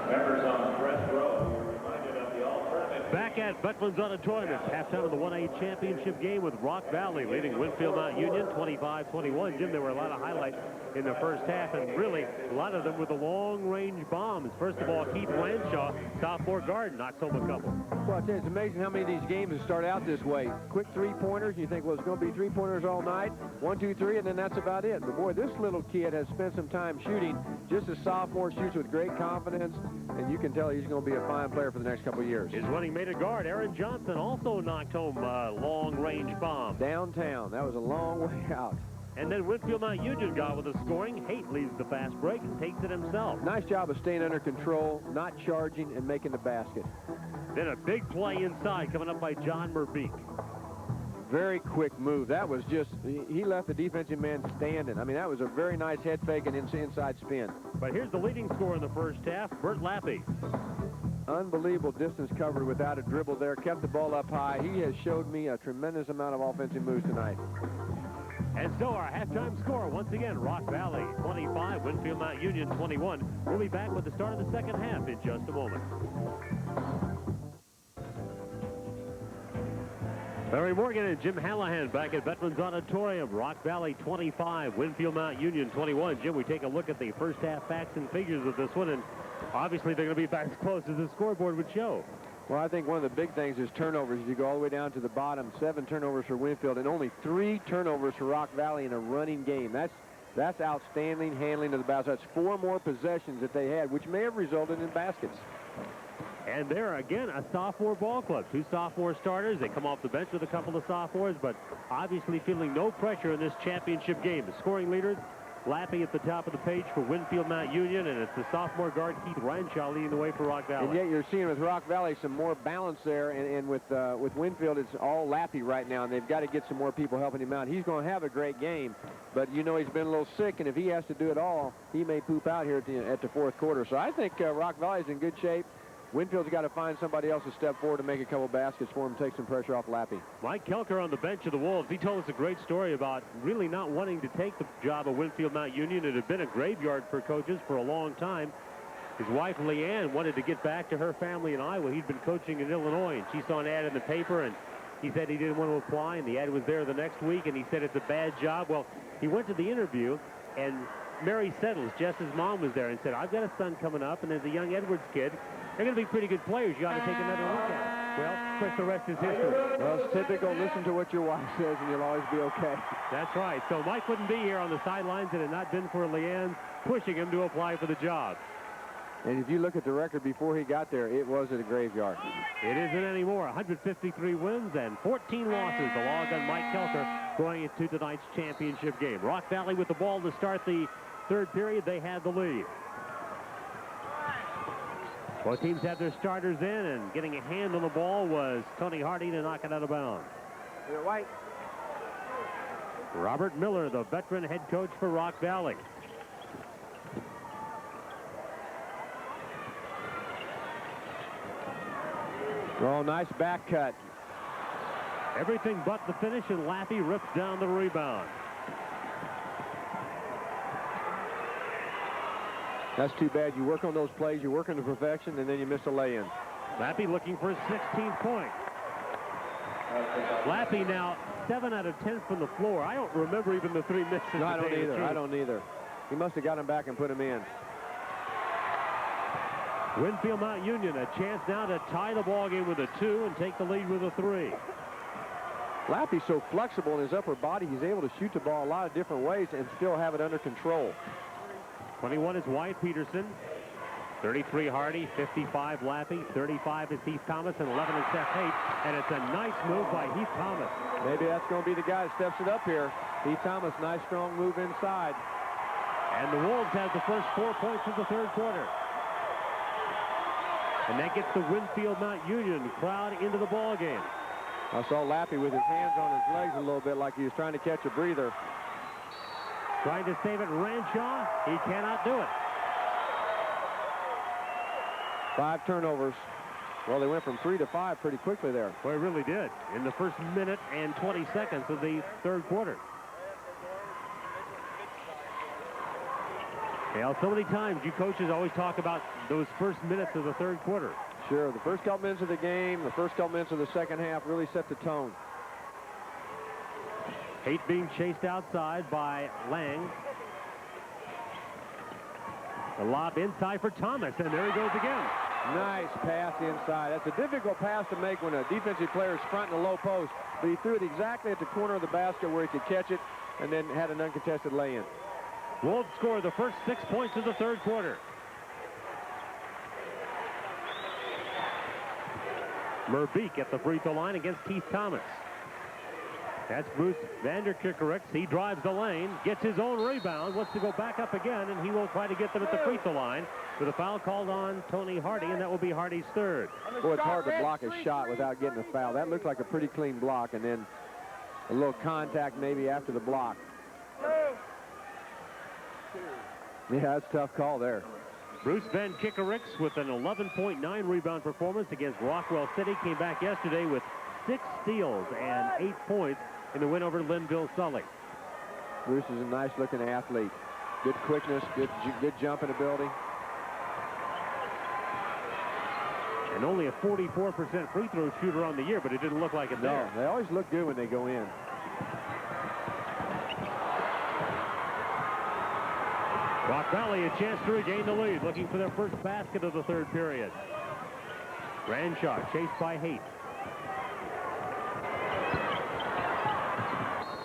Members on the press row, you're reminded of the all-tournament. Back at Veterans Auditorium, it's halftime of the 1A championship game with Rock Valley leading Winfield-Mt Union 25-21. Jim, there were a lot of highlights in the first half, and really a lot of them with the long-range bombs. First of all, Keith Ranshaw, sophomore guard, knocks home a couple. Well, I tell you, it's amazing how many of these games start out this way. Quick three-pointers, and you think, well, it's going to be three-pointers all night. 1, 2, 3, and then that's about it. But, boy, this little kid has spent some time shooting. Just a sophomore, shoots with great confidence, and you can tell he's going to be a fine player for the next couple of years. His running mate at guard, Aaron Johnson, also knocked home a long-range bomb. Downtown. That was a long way out. And then Winfield-Mt Union got with the scoring. Haight leads the fast break and takes it himself. Nice job of staying under control, not charging, and making the basket. Then a big play inside coming up by John Merbeek. Very quick move. That was just, he left the defensive man standing. I mean, that was a very nice head fake and inside spin. But here's the leading scorer in the first half, Bert Lappy. Unbelievable distance covered without a dribble there. Kept the ball up high. He has showed me a tremendous amount of offensive moves tonight. And so our halftime score, once again, Rock Valley 25, Winfield-Mt Union 21. We'll be back with the start of the second half in just a moment. Larry Morgan and Jim Hallahan back at Veterans Auditorium. Rock Valley 25, Winfield-Mt Union 21. Jim, we take a look at the first half facts and figures of this one, and obviously they're going to be back as close as the scoreboard would show. Well, I think one of the big things is turnovers. You go all the way down to the bottom, 7 turnovers for Winfield, and only 3 turnovers for Rock Valley in a running game. That's outstanding handling of the basketball. That's 4 more possessions that they had, which may have resulted in baskets. And they're, again, a sophomore ball club. 2 sophomore starters. They come off the bench with a couple of sophomores, but obviously feeling no pressure in this championship game. The scoring leaders, Lappy at the top of the page for Winfield-Mt Union, and it's the sophomore guard Keith Ranshaw leading the way for Rock Valley. And yet you're seeing with Rock Valley some more balance there, and with Winfield, it's all Lappy right now, and they've got to get some more people helping him out. He's going to have a great game, but you know he's been a little sick, and if he has to do it all, he may poop out here at the fourth quarter. So I think Rock Valley's in good shape. Winfield's got to find somebody else to step forward to make a couple baskets for him, take some pressure off Lappy. Mike Kelker on the bench of the Wolves, he told us a great story about really not wanting to take the job of Winfield-Mt Union. It had been a graveyard for coaches for a long time. His wife, Leanne, wanted to get back to her family in Iowa. He'd been coaching in Illinois, and she saw an ad in the paper, and he said he didn't want to apply, and the ad was there the next week, and he said it's a bad job. Well, he went to the interview, and Mary Settles, Jess's mom, was there and said, I've got a son coming up, and there's a young Edwards kid. They're going to be pretty good players. You ought to take another look at it. Well, of course, the rest is history. Well, it's typical. Listen to what your wife says, and you'll always be okay. That's right. So Mike wouldn't be here on the sidelines had it not been for Leanne pushing him to apply for the job. And if you look at the record before he got there, it was at a graveyard. It isn't anymore. 153 wins and 14 losses. The log on Mike Kelker going into tonight's championship game. Rock Valley with the ball to start the third period. They had the lead. Both teams have their starters in, and getting a hand on the ball was Tony Hardy to knock it out of bounds. White. Robert Miller, the veteran head coach for Rock Valley. Oh, nice back cut. Everything but the finish, and Lappy rips down the rebound. That's too bad. You work on those plays, you work on the perfection, and then you miss a lay-in. Lappy looking for his 16th point. Lappy now 7 out of 10 from the floor. I don't remember even the 3 misses. No, I don't either. I don't either. He must have got him back and put him in. Winfield-Mt Union, a chance now to tie the ball game with a 2 and take the lead with a 3. Lappy's so flexible in his upper body, he's able to shoot the ball a lot of different ways and still have it under control. 21 is Wyatt Peterson, 33 Hardy, 55 Lappy, 35 is Heath Thomas, and 11 is Seth Haight. And it's a nice move by Heath Thomas. Maybe that's going to be the guy that steps it up here. Heath Thomas, nice strong move inside. And the Wolves have the first 4 points of the third quarter. And that gets the Winfield-Mt Union crowd into the ball game. I saw Lappy with his hands on his legs a little bit like he was trying to catch a breather. Trying to save it, Ranshaw. He cannot do it. 5 turnovers. Well, they went from 3 to 5 pretty quickly there. Well, it really did in the first minute and 20 seconds of the third quarter. Well, so many times you coaches always talk about those first minutes of the third quarter. Sure, the first couple minutes of the game, the first couple minutes of the second half really set the tone. Haight being chased outside by Lang. The lob inside for Thomas, and there he goes again. Nice pass inside. That's a difficult pass to make when a defensive player is front in the low post, but he threw it exactly at the corner of the basket where he could catch it and then had an uncontested lay-in. Wolves score the first 6 points of the third quarter. Merbeek at the free throw line against Keith Thomas. That's Bruce Vanderkickerix. He drives the lane, gets his own rebound, wants to go back up again, and he will try to get them at the free throw line with a foul called on Tony Hardy, and that will be Hardy's third. Boy, it's hard to block a shot without getting a foul. That looked like a pretty clean block, and then a little contact maybe after the block. Yeah, that's a tough call there. Bruce Vanderkickerix with an 11.9 rebound performance against Rockwell City. Came back yesterday with 6 steals and 8 points in the win over Linville-Sully. Bruce is a nice-looking athlete. Good quickness, good jump in ability. And only a 44% free throw shooter on the year, but it didn't look like it there. No, they always look good when they go in. Rock Valley a chance to regain the lead, looking for their first basket of the third period. Ranshaw chased by Haight.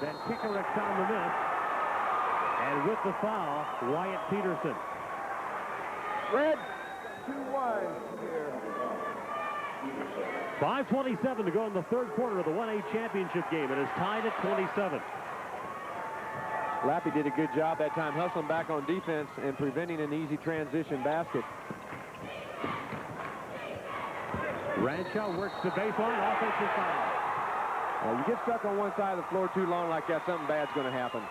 Then Kickerix on the miss. And with the foul, Wyatt Peterson. Red, 2-1 here. 5:27 to go in the third quarter of the 1A championship game. It is tied at 27. Lappy did a good job that time, hustling back on defense and preventing an easy transition basket. Ranshaw works the baseline, offensive foul. Well, you get stuck on one side of the floor too long like that, something bad's going to happen.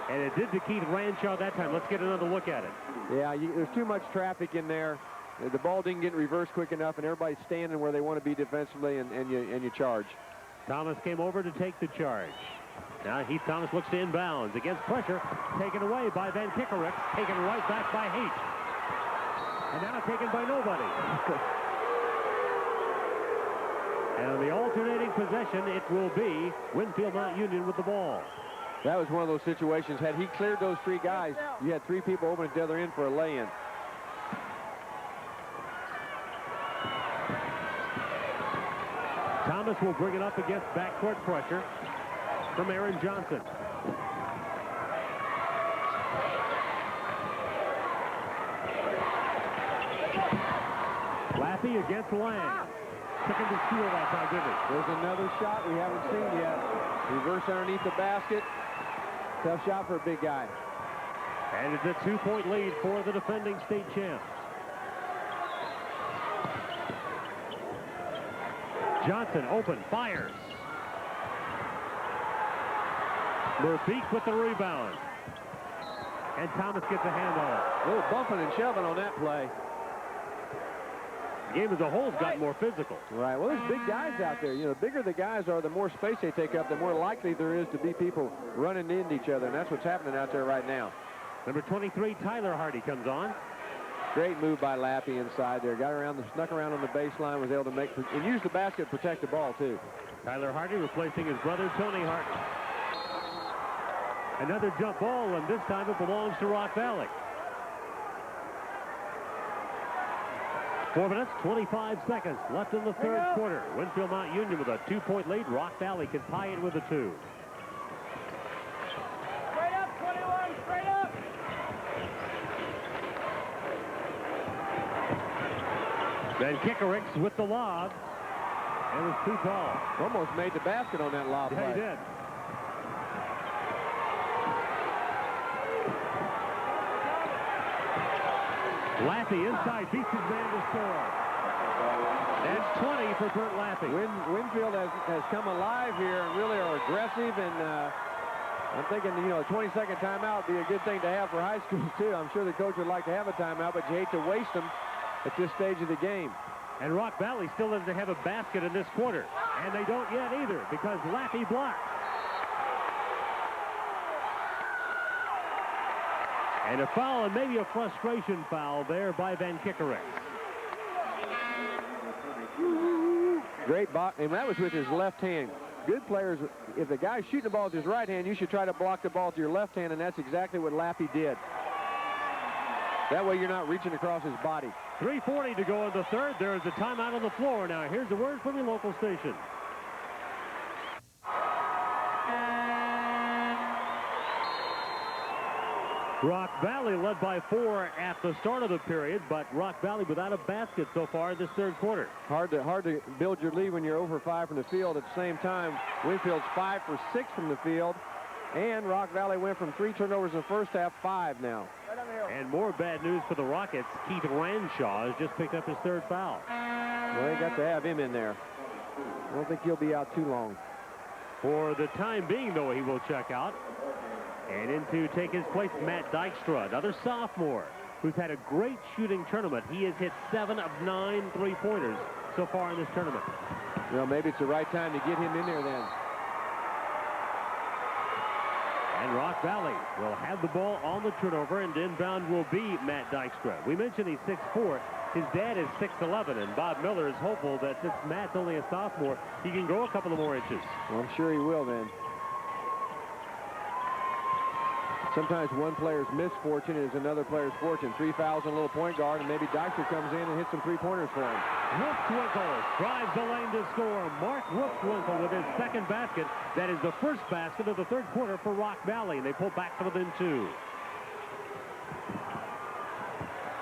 And it did to Keith Ranshaw that time. Let's get another look at it. Yeah, there's too much traffic in there. The ball didn't get reversed quick enough, and everybody's standing where they want to be defensively, and you charge. Thomas came over to take the charge. Now Heath Thomas looks to inbounds against pressure, taken away by Vanderkickerix, taken right back by Haight. And now taken by nobody. And on the alternating possession, it will be Winfield-Mt Union with the ball. That was one of those situations. Had he cleared those 3 guys, you had 3 people open at the other end for a lay-in. Thomas will bring it up against backcourt pressure from Aaron Johnson. Laffey against Lang. Took him to steal that time, didn't he? There's another shot we haven't seen yet. Reverse underneath the basket. Tough shot for a big guy. And it's a 2-point lead for the defending state champs. Johnson open, fires. Merbeek with the rebound. And Thomas gets a hand on it. A little bumping and shoving on that play. The game as a whole has gotten more physical. Right. Well, there's big guys out there. You know, the bigger the guys are, the more space they take up, the more likely there is to be people running into each other, and that's what's happening out there right now. Number 23, Tyler Hardy comes on. Great move by Lappy inside there. Got around, snuck around on the baseline, was able to make, and use the basket to protect the ball, too. Tyler Hardy replacing his brother, Tony Hardy. Another jump ball, and this time it belongs to Rock Valley. 4 minutes, 25 seconds left in the third quarter. Winfield-Mt Union with a 2-point lead. Rock Valley can tie it with a 2. Straight up, 21, straight up. Vanderkickerix with the lob. It was too tall. Almost made the basket on that lob play. Yeah, he did. Laffey inside, beats his man to score. That's 20 for Bert Laffey. Winfield has come alive here and really are aggressive, and I'm thinking, you know, a 20-second timeout would be a good thing to have for high schools, too. I'm sure the coach would like to have a timeout, but you hate to waste them at this stage of the game. And Rock Valley still doesn't have a basket in this quarter. And they don't yet either, because Laffey blocks. And a foul, and maybe a frustration foul there by Vanderkickerix. Great block, and that was with his left hand. Good players, if the guy's shooting the ball with his right hand, you should try to block the ball with your left hand, and that's exactly what Lappy did. That way you're not reaching across his body. 3:40 to go in the third. There's a timeout on the floor. Now here's a word from the local station. Rock Valley led by 4 at the start of the period, but Rock Valley without a basket so far in this third quarter. Hard to build your lead when you're over 5 from the field. At the same time, Winfield's 5 for 6 from the field, and Rock Valley went from 3 turnovers in the first half, 5 now. And more bad news for the Rockets. Keith Ranshaw has just picked up his 3rd foul. Well, they got to have him in there. I don't think he'll be out too long. For the time being, though, he will check out. And in to take his place, Matt Dykstra, another sophomore who's had a great shooting tournament. He has hit 7 of 9 3-pointers so far in this tournament. Well, maybe it's the right time to get him in there then. And Rock Valley will have the ball on the turnover, and inbound will be Matt Dykstra. We mentioned he's 6'4". His dad is 6'11", and Bob Miller is hopeful that since Matt's only a sophomore, he can grow a couple of more inches. Well, I'm sure he will then. Sometimes one player's misfortune is another player's fortune. 3 fouls on a little point guard, and maybe Dykstra comes in and hits some 3-pointers for him. Wolfswinkel drives the lane to score. Mark Wolfswinkel with his 2nd basket. That is the 1st basket of the 3rd quarter for Rock Valley, and they pull back to within 2.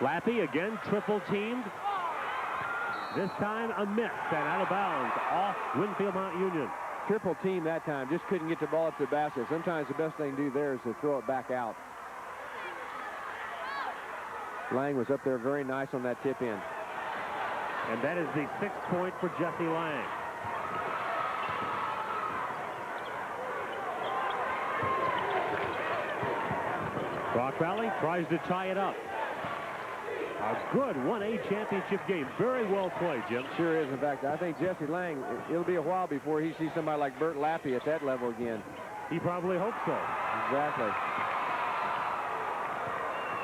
Lappy again triple-teamed. This time a miss and out of bounds off Winfield-Mt Union. Triple team that time, just couldn't get the ball up to the basket. Sometimes the best thing to do there is to throw it back out. Lang was up there very nice on that tip in. And that is the 6th point for Jesse Lang. Rock Valley tries to tie it up. A good 1A championship game. Very well played, Jim. Sure is. In fact, I think Jesse Lang, it'll be a while before he sees somebody like Bert Lappy at that level again. He probably hopes so. Exactly.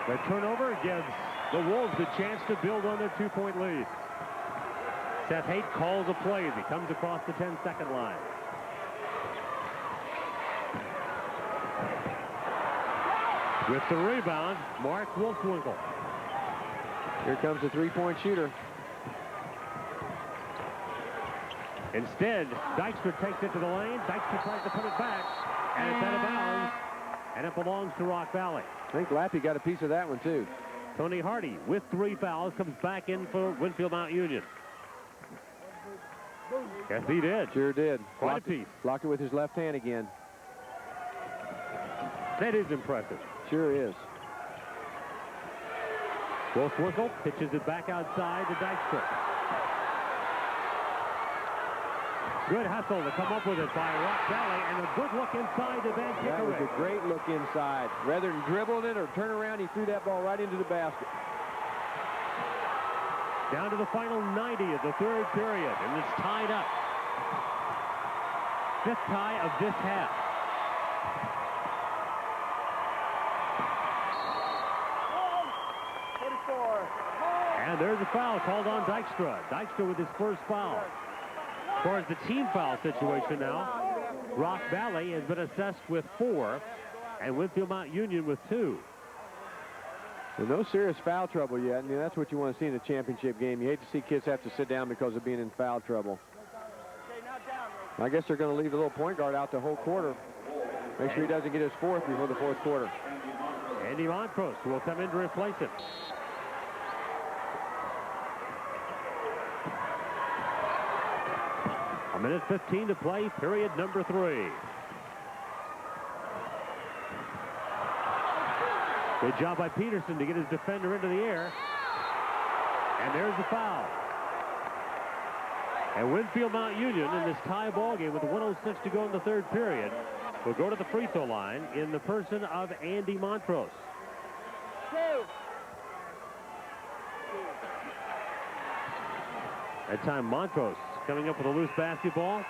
The turnover gives the Wolves a chance to build on their 2-point lead. Seth Haight calls a play as he comes across the 10-second line. With the rebound, Mark Wolfswinkel. Here comes the 3-point shooter. Instead, Dykstra takes it to the lane. Dykstra tries to put it back, and it's out of bounds, and it belongs to Rock Valley. I think Lappy got a piece of that one, too. Tony Hardy, with 3 fouls, comes back in for Winfield-Mt Union. Yes, he did. Sure did. Quite a piece. Blocked it with his left hand again. That is impressive. Sure is. Wolfswinkel pitches it back outside to Dykstra. Good hustle to come up with it by Rock Valley, and a good look inside to Van Kickerick. That was a great look inside. Rather than dribbling it or turn around, he threw that ball right into the basket. Down to the final 90 of the 3rd period, and it's tied up. 5th tie of this half. And there's a foul called on Dykstra. Dykstra with his 1st foul. As far as the team foul situation now, Rock Valley has been assessed with 4, and Winfield-Mt Union with 2. Well, no serious foul trouble yet. I mean, that's what you want to see in a championship game. You hate to see kids have to sit down because of being in foul trouble. I guess they're going to leave the little point guard out the whole quarter. Make sure he doesn't get his 4th before the 4th quarter. Andy Montrose will come in to replace him. A minute 15 to play, period number 3. Good job by Peterson to get his defender into the air. And there's the foul. And Winfield-Mt Union in this tie ball game with 1:06 to go in the 3rd period will go to the free throw line in the person of Andy Montrose. That time Montrose coming up with a loose basketball.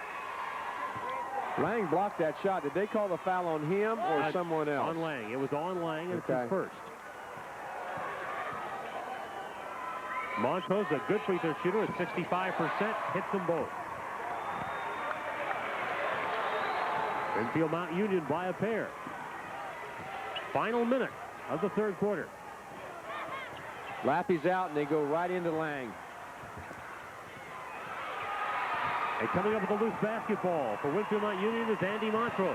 Lang blocked that shot. Did they call the foul on him or someone else? On Lang. It was on Lang, and it's his 1st. Montrose, a good free throw shooter at 65%, hits them both. Winfield-Mt Union by a pair. Final minute of the 3rd quarter. Lappy's out, and they go right into Lang. And coming up with a loose basketball for Winfield-Mt Union is Andy Montrose.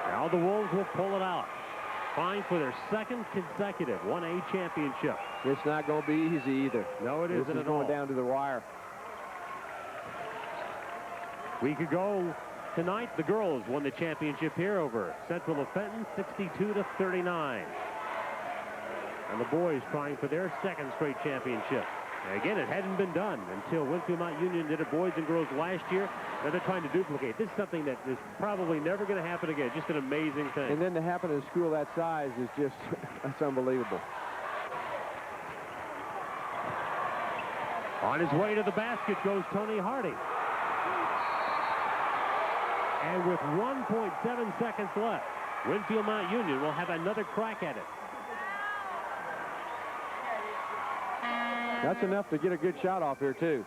Now the Wolves will pull it out. Trying for their second consecutive 1A championship. It's not going to be easy either. No, it isn't at all. Going down to the wire. A week ago tonight, the girls won the championship here over Central of Fenton, 62-39. And the boys trying for their second straight championship. And again, it hadn't been done until Winfield-Mt Union did it boys and girls last year. Now they're trying to duplicate. This is something that is probably never going to happen again. Just an amazing thing. And then to happen in a school that size is just, that's unbelievable. On his way to the basket goes Tony Hardy. And with 1.7 seconds left, Winfield-Mt Union will have another crack at it. That's enough to get a good shot off here, too.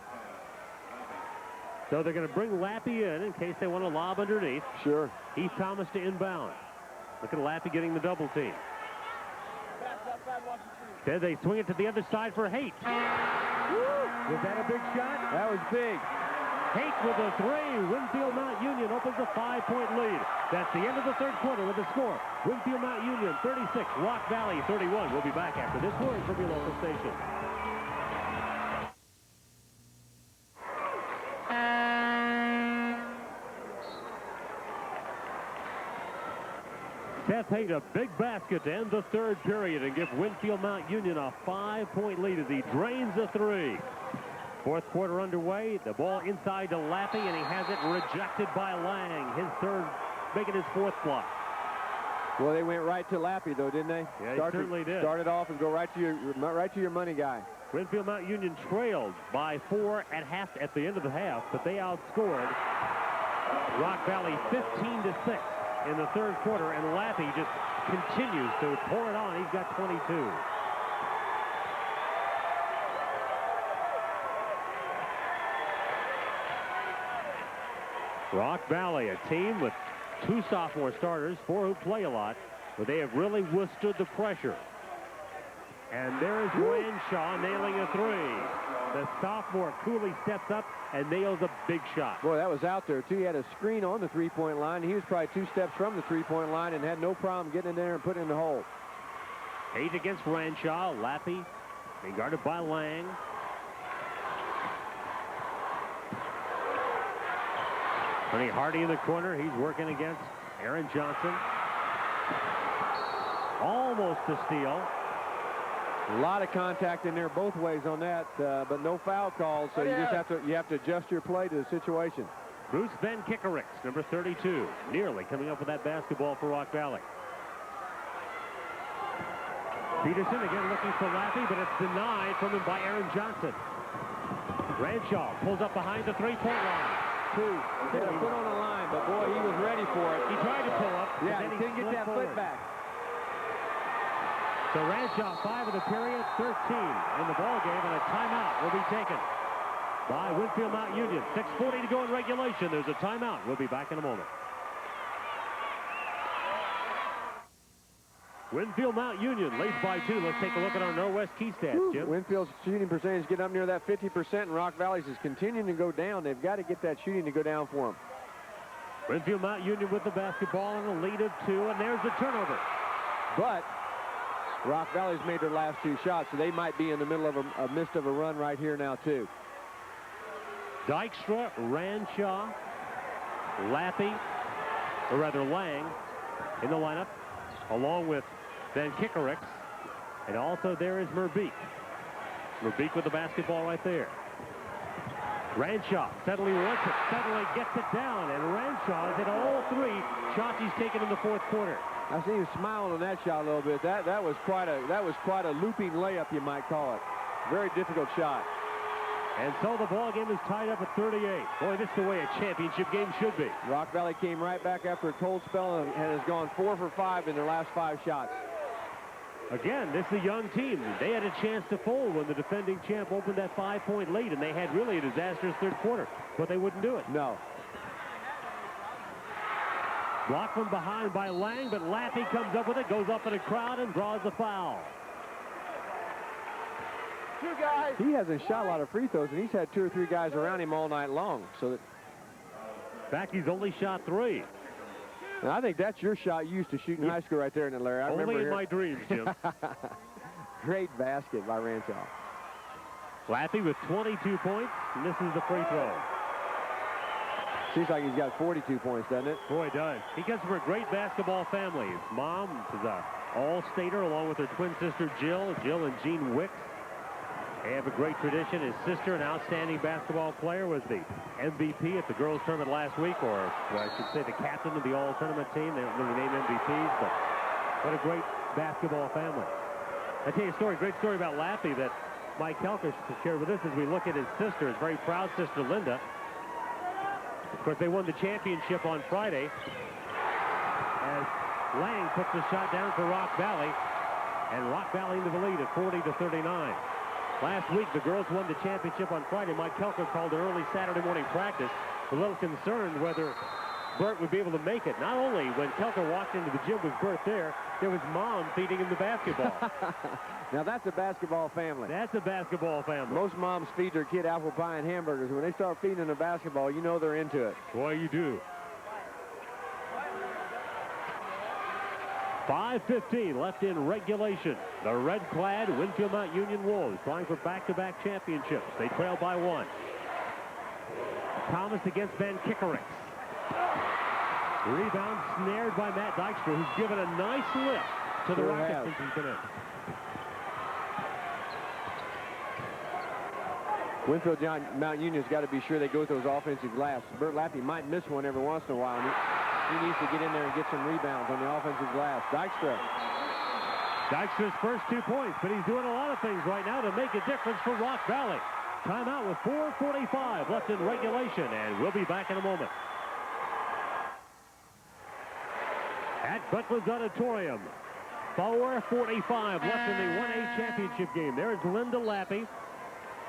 So they're going to bring Lappy in case they want to lob underneath. Sure. Heath Thomas to inbound. Look at Lappy getting the double team. Then they swing it to the other side for Haight. Was that a big shot? That was big. Haight with a three. Winfield-Mt Union opens a 5-point lead. That's the end of the third quarter with the score. Winfield-Mt Union 36, Rock Valley 31. We'll be back after this word from your local station. Seth Haight, a big basket to end the third period and give Winfield-Mt Union a 5-point lead as he drains the three. Fourth quarter underway. The ball inside to Lappy, and he has it rejected by Lang. His third, making his fourth block. Well, they went right to Lappy, though, didn't they? Yeah, they certainly did. Started off and go right to your money guy. Winfield-Mt Union trailed by 4 at the end of the half, but they outscored Rock Valley 15-6 in the third quarter, and Lappy just continues to pour it on. He's got 22. Rock Valley, a team with 2 sophomore starters, 4 who play a lot, but they have really withstood the pressure. And there is Ranshaw nailing a three. The sophomore Cooley steps up and nails a big shot. Boy, that was out there, too. He had a screen on the three-point line. He was probably 2 steps from the three-point line and had no problem getting in there and putting it in the hole. Haight against Ranshaw. Lappy being guarded by Lang. Tony Hardy in the corner. He's working against Aaron Johnson. Almost a steal. A lot of contact in there both ways on that, but no foul calls, so you have to adjust your play to the situation. Bruce Van Kickerix, number 32, nearly coming up with that basketball for Rock Valley. Peterson again looking for Lappy, but it's denied from him by Aaron Johnson. Ranshaw pulls up behind the three-point line. Hit a foot on the line, but boy, he was ready for it. He tried to pull up. Yeah, he didn't get that foot back. So Ranshaw, 5 of the period, 13 in the ball game, and a timeout will be taken by Winfield-Mt Union. 6:40 to go in regulation. There's a timeout. We'll be back in a moment. Winfield-Mt Union leads by 2. Let's take a look at our Northwest key stats, Jim. Winfield's shooting percentage getting up near that 50%, and Rock Valley's is continuing to go down. They've got to get that shooting to go down for them. Winfield-Mt Union with the basketball and a lead of 2, and there's the turnover. But Rock Valley's made their last 2 shots, so they might be in the middle of a midst of a run right here now, too. Dykstra, Ranshaw, Lappy, or rather Lang, in the lineup, along with Van Kickerix, and also there is Merbeek. Merbeek with the basketball right there. Ranshaw suddenly wants it, suddenly gets it down, and Ranshaw has hit all 3 shots he's taken in the fourth quarter. I see him smiling on that shot a little bit. That was quite a looping layup, you might call it. Very difficult shot. And so the ball game is tied up at 38. Boy, this is the way a championship game should be. Rock Valley came right back after a cold spell and has gone 4 for 5 in their last 5 shots. Again, this is a young team. They had a chance to fold when the defending champ opened that 5-point lead, and they had really a disastrous third quarter, but they wouldn't do it. No. Blocked from behind by Lang, but Laffey comes up with it, goes up in a crowd, and draws the foul. Two guys. He hasn't shot a lot of free throws, and he's had 2 or 3 guys around him all night long. So that, In fact, he's only shot 3. and I think that's your shot you used to shoot in high school right there, isn't it, Larry? I Only remember in my dreams, Jim. Great basket by Ranshaw. Laffey with 22 points, and this is the free throw. Seems like he's got 42 points, doesn't it? Boy, it does. He comes from a great basketball family. His mom is a all-stater along with her twin sister, Jill and Jean Wicks. They have a great tradition. His sister, an outstanding basketball player, was the MVP at the girls' tournament last week, or I should say the captain of the all-tournament team. They don't really name MVPs, but what a great basketball family. I tell you a story, great story about Laffey that Mike Kelker shared with us as we look at his sister, his very proud sister, Linda. Of course, they won the championship on Friday as Lang puts the shot down for Rock Valley, and Rock Valley into the lead at 40-39. Last week, the girls won the championship on Friday. Mike Kelker called an early Saturday morning practice, a little concerned whether Bert would be able to make it. Not only when Kelker walked into the gym was Bert there was Mom feeding him the basketball. Now, that's a basketball family. That's a basketball family. Most moms feed their kid apple pie and hamburgers. When they start feeding them the basketball, you know they're into it. Boy, you do. 5:15 left in regulation. The red-clad Winfield-Mt Union Wolves trying for back-to-back championships. They trail by 1. Thomas against Van Kickerix. Rebound snared by Matt Dykstra, who's given a nice lift to the Rockets since he's been in. Winfield-Mt Union's got to be sure they go with those offensive glass. Bert Laffey might miss one every once in a while. He needs to get in there and get some rebounds on the offensive glass. Dykstra's first 2 points, but he's doing a lot of things right now to make a difference for Rock Valley. Timeout with 4:45 left in regulation, and we'll be back in a moment. At Butler's Auditorium, 4:45 left in the 1A championship game. There is Linda Laffey,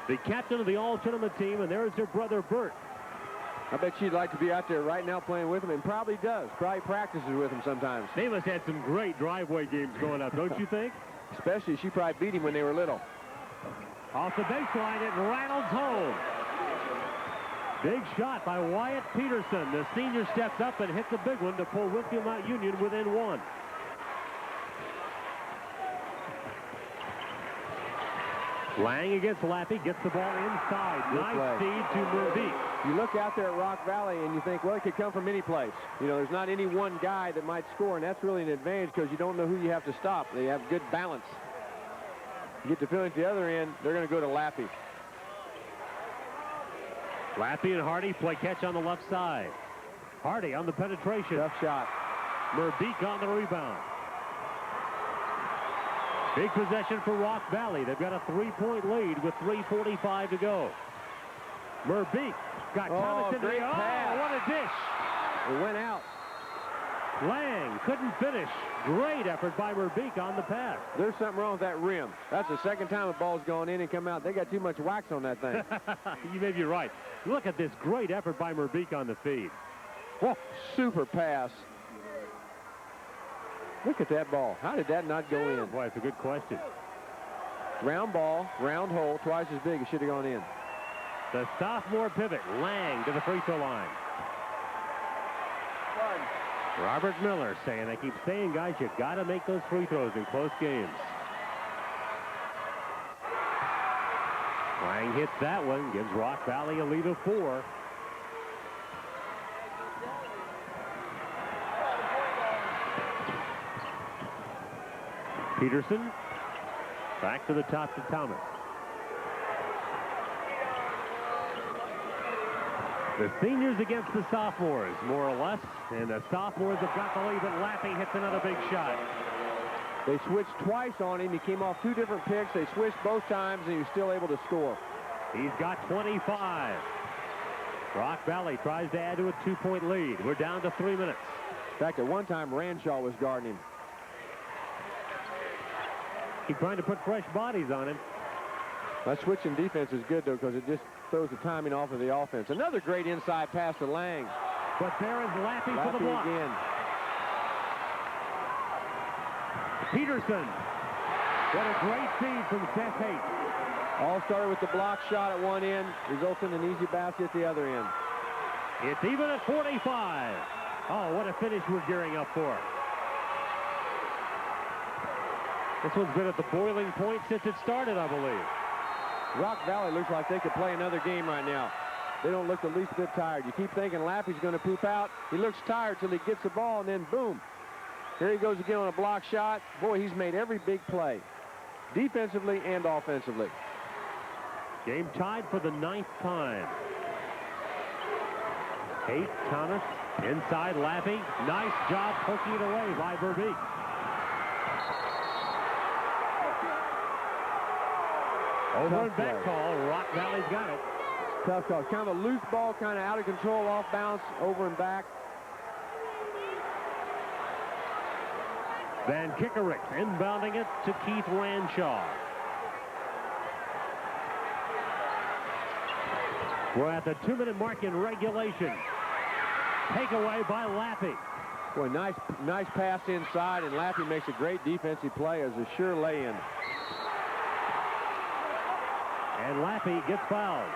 the captain of the all-tournament team, and there is her brother Bert. I bet she'd like to be out there right now playing with him, and probably does. Probably practices with him sometimes. They must have had some great driveway games going up, don't you think? Especially, she probably beat him when they were little. Off the baseline, it rattles home. Big shot by Wyatt Peterson. The senior steps up and hits a big one to pull Winfield-Mt Union within 1. Lang against Laffey, gets the ball inside. Nice feed to Murbeek. You look out there at Rock Valley and you think, well, it could come from any place. You know, there's not any one guy that might score, and that's really an advantage because you don't know who you have to stop. They have good balance. You get the feeling at the other end, they're going to go to Laffey. Laffey and Hardy play catch on the left side. Hardy on the penetration. Tough shot. Murbeek on the rebound. Big possession for Rock Valley. They've got a 3-point lead with 3:45 to go. Murbeek got Thomas into the... pass. Oh, what a dish. It went out. Lang couldn't finish. Great effort by Murbeek on the pass. There's something wrong with that rim. That's the second time a ball's gone in and come out. They got too much wax on that thing. You may be right. Look at this great effort by Murbeek on the feed. Whoa, super pass. Look at that ball. How did that not go in? Boy, it's a good question. Round ball, round hole, twice as big. It should have gone in. The sophomore pivot, Lang, to the free throw line. Robert Miller saying, I keep saying, guys, you got to make those free throws in close games. Lang hits that one, gives Rock Valley a lead of 4. Peterson back to the top to Thomas. The seniors against the sophomores, more or less, and the sophomores have got the lead, but Laffey hits another big shot. They switched twice on him. He came off 2 different picks. They switched both times, and he was still able to score. He's got 25. Rock Valley tries to add to a 2-point lead. We're down to 3 minutes. In fact, at one time, Ranshaw was guarding him. He's trying to put fresh bodies on him. That switching defense is good, though, because it just throws the timing off of the offense. Another great inside pass to Lang. But there is Laffey for the block. Again. Peterson. What a great feed from Seth Haight. All started with the block shot at one end, resulting in an easy basket at the other end. It's even at 45. Oh, what a finish we're gearing up for. This one's been at the boiling point since it started, I believe. Rock Valley looks like they could play another game right now. They don't look the least bit tired. You keep thinking Lappy's going to poop out. He looks tired till he gets the ball, and then boom. Here he goes again on a block shot. Boy, he's made every big play, defensively and offensively. Game tied for the 9th time. Haight, Thomas, inside Lappy. Nice job poking it away by Verbeek. Over and back call. Rock Valley's got it. Tough call. Kind of a loose ball, kind of out of control, off bounce, over and back. Van Kickerick inbounding it to Keith Ranshaw. We're at the 2-minute mark in regulation. Takeaway by Lappy. Boy, nice pass inside, and Lappy makes a great defensive play as a sure lay-in. And Lappy gets fouled.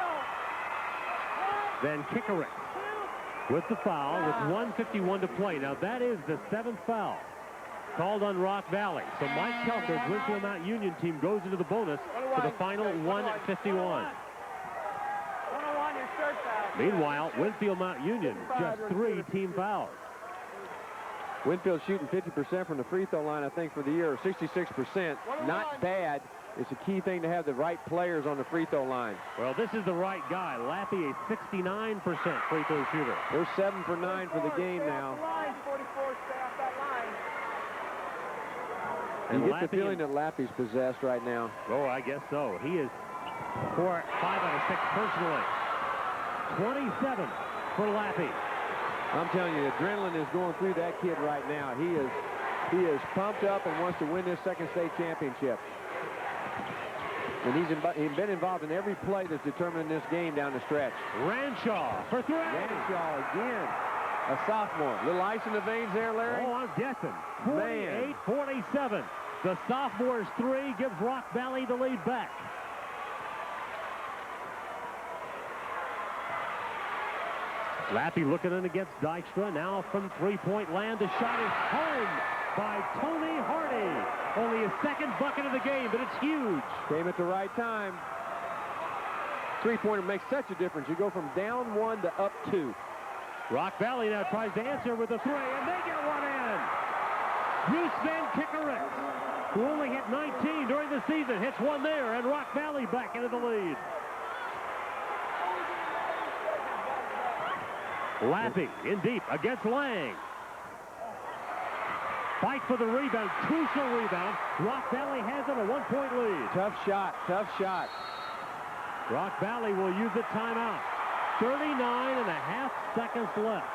Van Kickerick with the foul with 1:51 to play. Now that is the 7th foul called on Rock Valley. So Mike Kelker's Winfield-Mt Union team goes into the bonus for the final 1:51. Meanwhile, Winfield-Mt Union just 3 team fouls. Winfield shooting 50% from the free throw line, I think, for the year, 66%. Not bad. It's a key thing to have the right players on the free throw line. Well, this is the right guy. Lappy, a 69% free throw shooter. They're 7 for 9 for the game now. You get the feeling that Lappy's possessed right now. Oh, I guess so. He is 5 out of 6 personally. 27 for Lappy. I'm telling you, adrenaline is going through that kid right now. He is pumped up and wants to win this second state championship. And he's been involved in every play that's determining this game down the stretch. Ranshaw for 3. Ranshaw again. A sophomore. Little ice in the veins there, Larry? Oh, I'm guessing. 48-47. The sophomore's 3 gives Rock Valley the lead back. Lappy looking in against Dykstra. Now from three-point land. The shot is home by Tony Hardy. Only his 2nd bucket of the game, but it's huge. Came at the right time. Three-pointer makes such a difference. You go from down 1 to up 2. Rock Valley now tries to answer with a 3, and they get one in. Bruce Van Kickerick, who only hit 19 during the season, hits one there, and Rock Valley back into the lead. Lappy in deep against Lang. Fight for the rebound, crucial rebound. Rock Valley has it, a 1-point lead. Tough shot, tough shot. Rock Valley will use the timeout. 39.5 seconds left.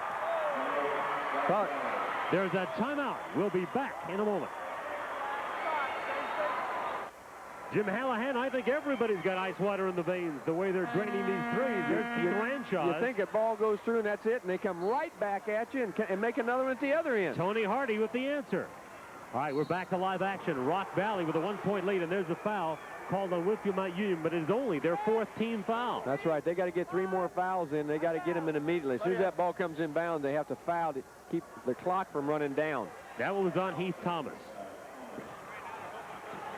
But there's a timeout. We'll be back in a moment. Jim Hallahan, I think everybody's got ice water in the veins the way they're draining these threes. There's Keith Ranshaw. You think a ball goes through and that's it, and they come right back at you and make another one at the other end. Tony Hardy with the answer. All right, we're back to live action. Rock Valley with a 1-point lead, and there's a foul called on Winfield-Mt Union, but it's only their 4th team foul. That's right. They got to get 3 more fouls in. They got to get them in immediately. As soon as that ball comes inbound, they have to foul to keep the clock from running down. That one was on Heath Thomas.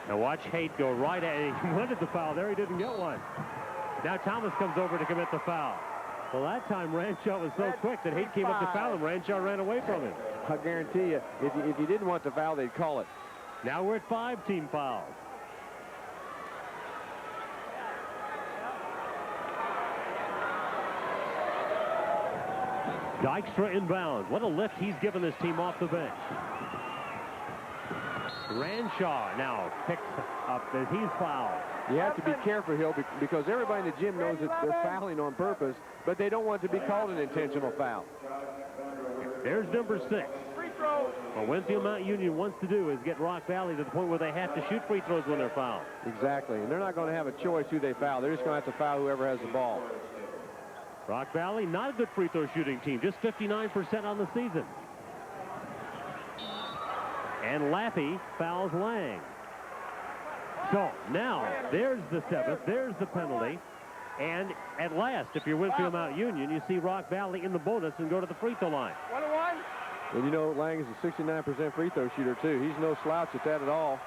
Now watch Haight go right at it. He wanted the foul there. He didn't get one. Now Thomas comes over to commit the foul. Well, that time Ranshaw was so quick that Haight came up to foul him. Ranshaw ran away from him. I guarantee you, if you didn't want the foul, they'd call it. Now we're at 5 team fouls. Dykstra inbounds. What a lift he's given this team off the bench. Ranshaw now picks up as he's fouled. You have to be careful, Hill, because everybody in the gym knows that they're fouling on purpose, but they don't want it to be called an intentional foul. There's number 6. What Winfield-Mt Union wants to do is get Rock Valley to the point where they have to shoot free throws when they're fouled. Exactly, and they're not going to have a choice who they foul. They're just going to have to foul whoever has the ball. Rock Valley, not a good free throw shooting team, just 59% on the season. And Laffey fouls Lang. So now there's the 7th. There's the penalty. And at last, if you're Winfield-Mt Union, you see Rock Valley in the bonus and go to the free throw line. 1-1. And you know, Lang is a 69% free throw shooter, too. He's no slouch at that at all.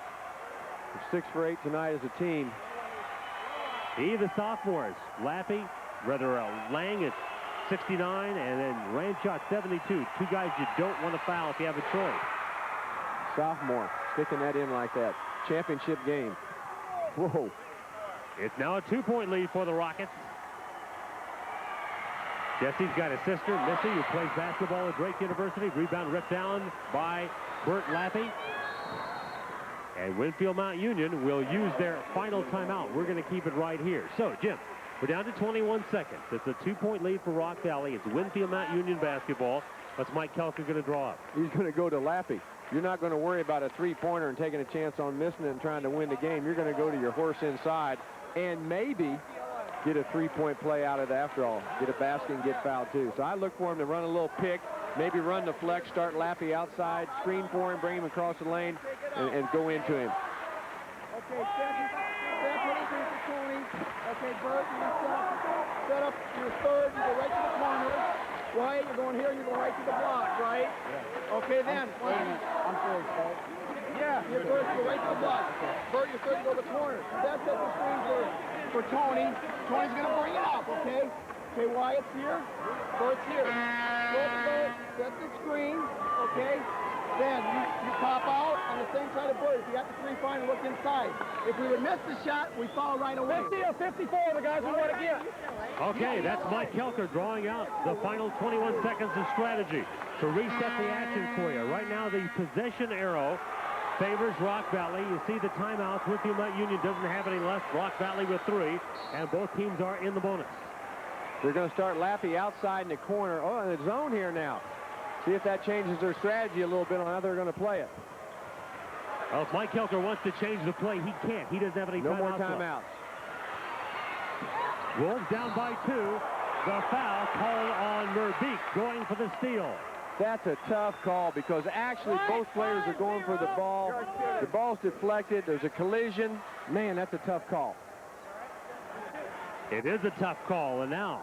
6 for 8 tonight as a team. The sophomores, Lang at 69, and then Ranchot 72. 2 guys you don't want to foul if you have a choice. Sophomore sticking that in like that. Championship game. Whoa. It's now a 2-point lead for the Rockets. Jesse's got a sister, Missy, who plays basketball at Drake University. Rebound ripped down by Bert Laffey. And Winfield-Mt Union will use their final timeout. We're going to keep it right here. So, Jim, we're down to 21 seconds. It's a 2-point lead for Rock Valley. It's Winfield-Mt Union basketball. What's Mike Kelker going to draw up? He's going to go to Laffey. You're not going to worry about a 3-pointer and taking a chance on missing it and trying to win the game. You're going to go to your horse inside and maybe get a 3-point play out of it after all. Get a basket and get fouled, too. So I look for him to run a little pick, maybe run the flex, start Laffey outside, screen for him, bring him across the lane, and go into him. Okay, Tony. Okay, Bert, you set up your third. You go right to the corner. Right, you're going here, and you're going right to the block, right? Yeah. Okay, then. I'm first, right? Yeah, you're first, go right to the block. Bert, you're third, go to the corner. That's the screen for Tony. Tony's going to bring it up, okay? Okay, Wyatt's here. Bert's here. Go to Bert, set the screen, okay? Then you pop out on the same side of Bert. If you got the 3 fine and look inside. If we would miss the shot, we foul right away. 50 or 54, the guys we want to get. Okay, that's Mike Kelker drawing out the final 21 seconds of strategy to reset the action for you. Right now, the possession arrow favors Rock Valley. You see the timeouts. Winfield-Mt Union doesn't have any left. Rock Valley with 3, and both teams are in the bonus. They're going to start Laffey outside in the corner. Oh, in the zone here now. See if that changes their strategy a little bit on how they're going to play it. Well, if Mike Kelker wants to change the play, he can't. He doesn't have any timeouts. No more timeouts. Wolves down by 2. The foul called on Merbeek going for the steal. That's a tough call because actually both players are going for the ball. The ball's deflected. There's a collision. Man, that's a tough call. It is a tough call, and now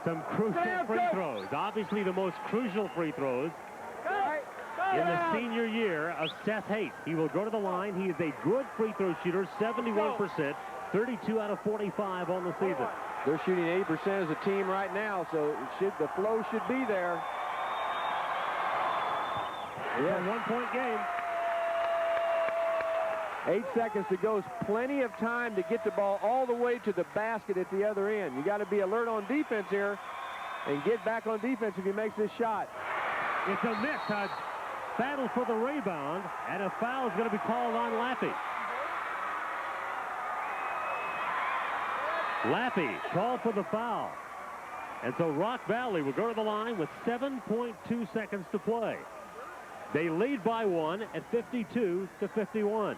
some crucial free throws. Obviously the most crucial free throws in the senior year of Seth Haight. He will go to the line. He is a good free throw shooter, 71%, 32 out of 45 on the season. They're shooting 80% as a team right now, so the flow should be there. Yeah, 1-point game. 8 seconds to go. Plenty of time to get the ball all the way to the basket at the other end. You got to be alert on defense here and get back on defense if he makes this shot. It's a miss. A battle for the rebound, and a foul is going to be called on Laffey. Laffey called for the foul. And so Rock Valley will go to the line with 7.2 seconds to play. They lead by 1 at 52-51.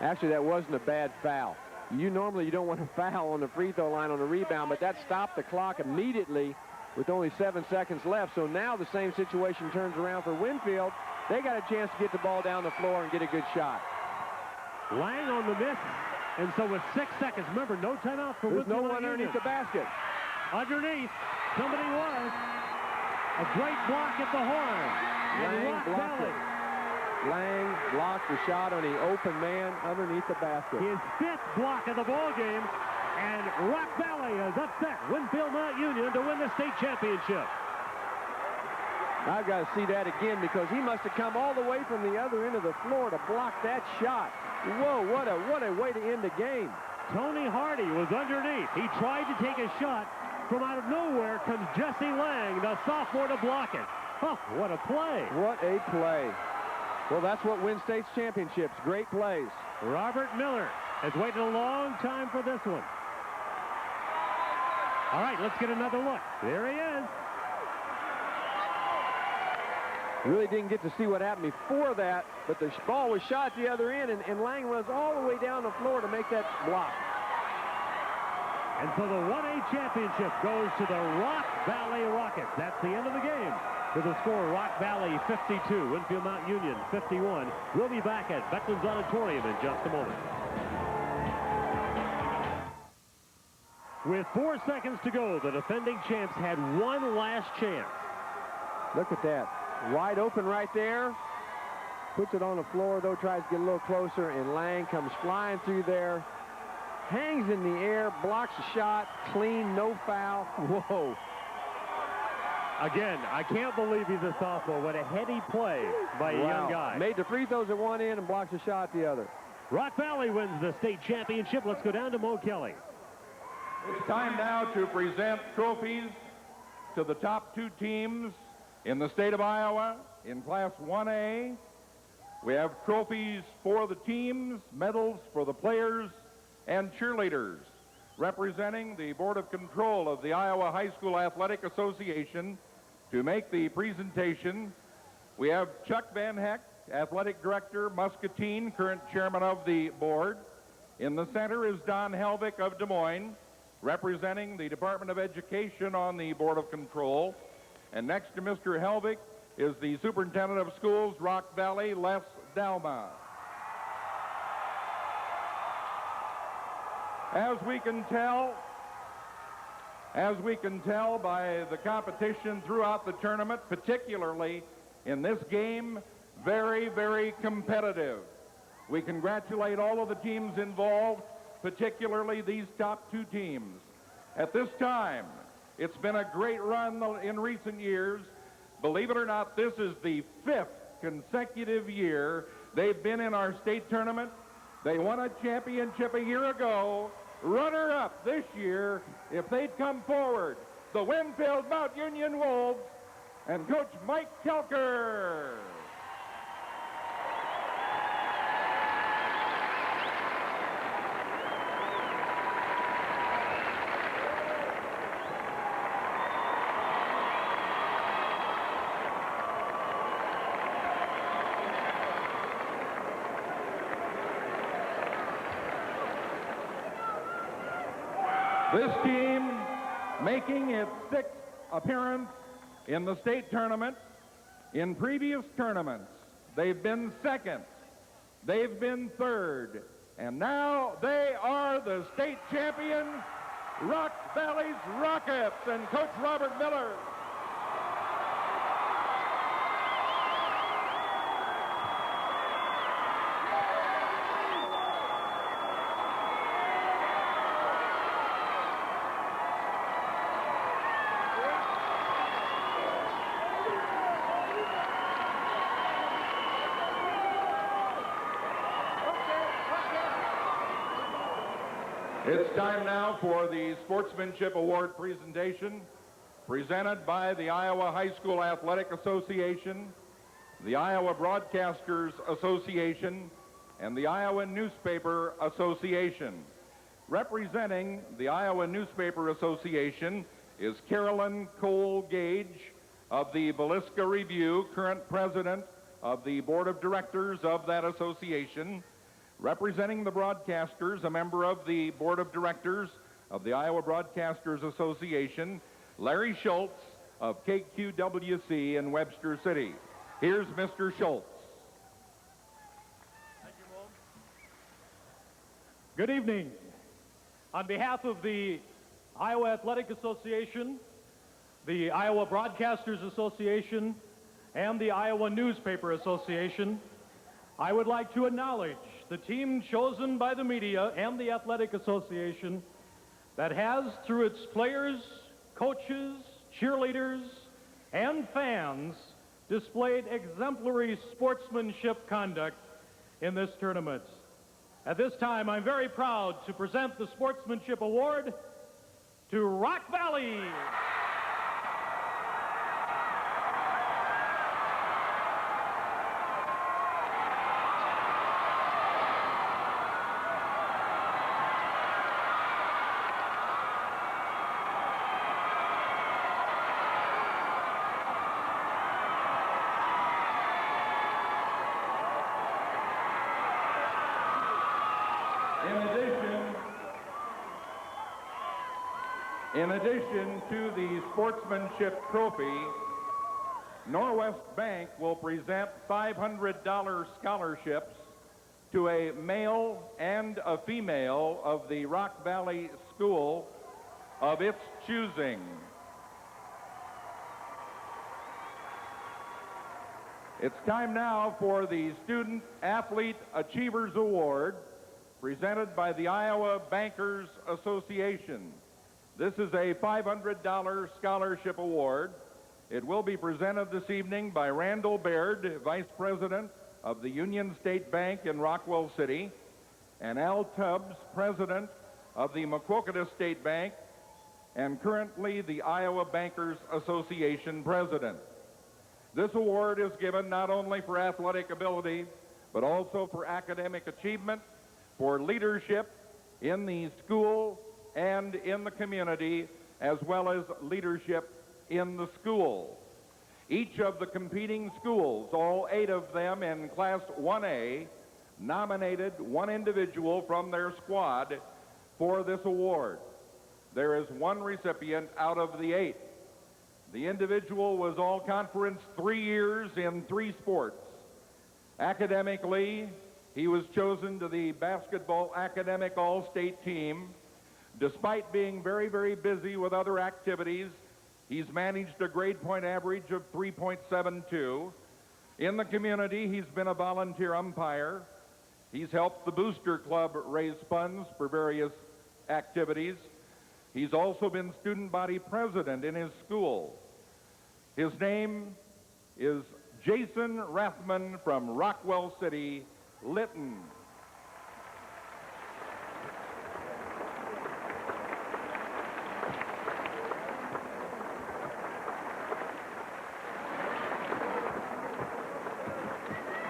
Actually, that wasn't a bad foul. Normally you don't want to foul on the free throw line on the rebound, but that stopped the clock immediately with only 7 seconds left. So now the same situation turns around for Winfield. They got a chance to get the ball down the floor and get a good shot. Lang on the miss. And so with 6 seconds, remember, no timeout for Winfield. There's no one underneath the basket. Underneath, somebody was. A great block at the horn. And Rock Valley. Lang blocked the shot on the open man underneath the basket. His 5th block of the ball game, and Rock Valley has upset Winfield-Mt Union to win the state championship. I've got to see that again because he must have come all the way from the other end of the floor to block that shot. Whoa, what a way to end the game. Tony Hardy was underneath. He tried to take a shot. From out of nowhere comes Jesse Lang, the sophomore, to block it. Oh, what a play. What a play. Well, that's what wins states championships. Great plays. Robert Miller has waited a long time for this one. All right, let's get another look. There he is. Really didn't get to see what happened before that, but the ball was shot at the other end, and Lang was all the way down the floor to make that block. And so the 1A championship goes to the Rock Valley Rockets. That's the end of the game. With the score, Rock Valley 52, Winfield-Mt Union 51. We'll be back at Veterans Auditorium in just a moment. With 4 seconds to go, the defending champs had one last chance. Look at that. Wide open right there. Puts it on the floor, though, tries to get a little closer, and Lang comes flying through there. Hangs in the air, blocks the shot, clean, no foul. Whoa. Again, I can't believe he's a sophomore. What a heady play by a young guy. Made the free throws at one end and blocks the shot at the other. Rock Valley wins the state championship. Let's go down to Mo Kelly. It's time now to present trophies to the top 2 teams in the state of Iowa in Class 1A. We have trophies for the teams, medals for the players, and cheerleaders. Representing the Board of Control of the Iowa High School Athletic Association to make the presentation, we have Chuck Van Heck, Athletic Director, Muscatine, current chairman of the board. In the center is Don Helvig of Des Moines, representing the Department of Education on the Board of Control. And next to Mr. Helvig is the Superintendent of Schools, Rock Valley, Les Dalma. As we can tell by the competition throughout the tournament, particularly in this game, very, very competitive. We congratulate all of the teams involved, particularly these top 2 teams. At this time, it's been a great run in recent years. Believe it or not, this is the 5th consecutive year they've been in our state tournament. They won a championship a year ago. Runner-up this year, if they'd come forward, the Winfield-Mt Union Wolves and Coach Mike Kelker. This team making its 6th appearance in the state tournament. In previous tournaments, they've been 2nd, they've been 3rd, and now they are the state champions, Rock Valley's Rockets and Coach Robert Miller. It's time now for the Sportsmanship Award presentation presented by the Iowa High School Athletic Association, the Iowa Broadcasters Association, and the Iowa Newspaper Association. Representing the Iowa Newspaper Association is Carolyn Cole Gage of the Villisca Review, current president of the Board of Directors of that association. Representing the broadcasters, a member of the Board of Directors of the Iowa Broadcasters Association, Larry Schultz of KQWC in Webster City. Here's Mr. Schultz. Thank you, Mo. Good evening. On behalf of the Iowa Athletic Association, the Iowa Broadcasters Association, and the Iowa Newspaper Association, I would like to acknowledge the team chosen by the media and the Athletic Association that has, through its players, coaches, cheerleaders, and fans, displayed exemplary sportsmanship conduct in this tournament. At this time, I'm very proud to present the Sportsmanship Award to Rock Valley. In addition to the sportsmanship trophy, Norwest Bank will present $500 scholarships to a male and a female of the Rock Valley School of its choosing. It's time now for the Student Athlete Achievers Award, presented by the Iowa Bankers Association. This is a $500 scholarship award. It will be presented this evening by Randall Baird, Vice President of the Union State Bank in Rockwell City, and Al Tubbs, President of the Maquoketa State Bank, and currently the Iowa Bankers Association President. This award is given not only for athletic ability, but also for academic achievement, for leadership in the school and in the community, as well as leadership in the school. Each of the competing schools, all 8 of them in Class 1A, nominated one individual from their squad for this award. There is one recipient out of the 8. The individual was all-conference 3 years in 3 sports. Academically, he was chosen to the basketball academic all-state team. Despite being very, very busy with other activities, he's managed a grade point average of 3.72. In the community, he's been a volunteer umpire. He's helped the Booster Club raise funds for various activities. He's also been student body president in his school. His name is Jason Rathman from Rockwell City, Lytton.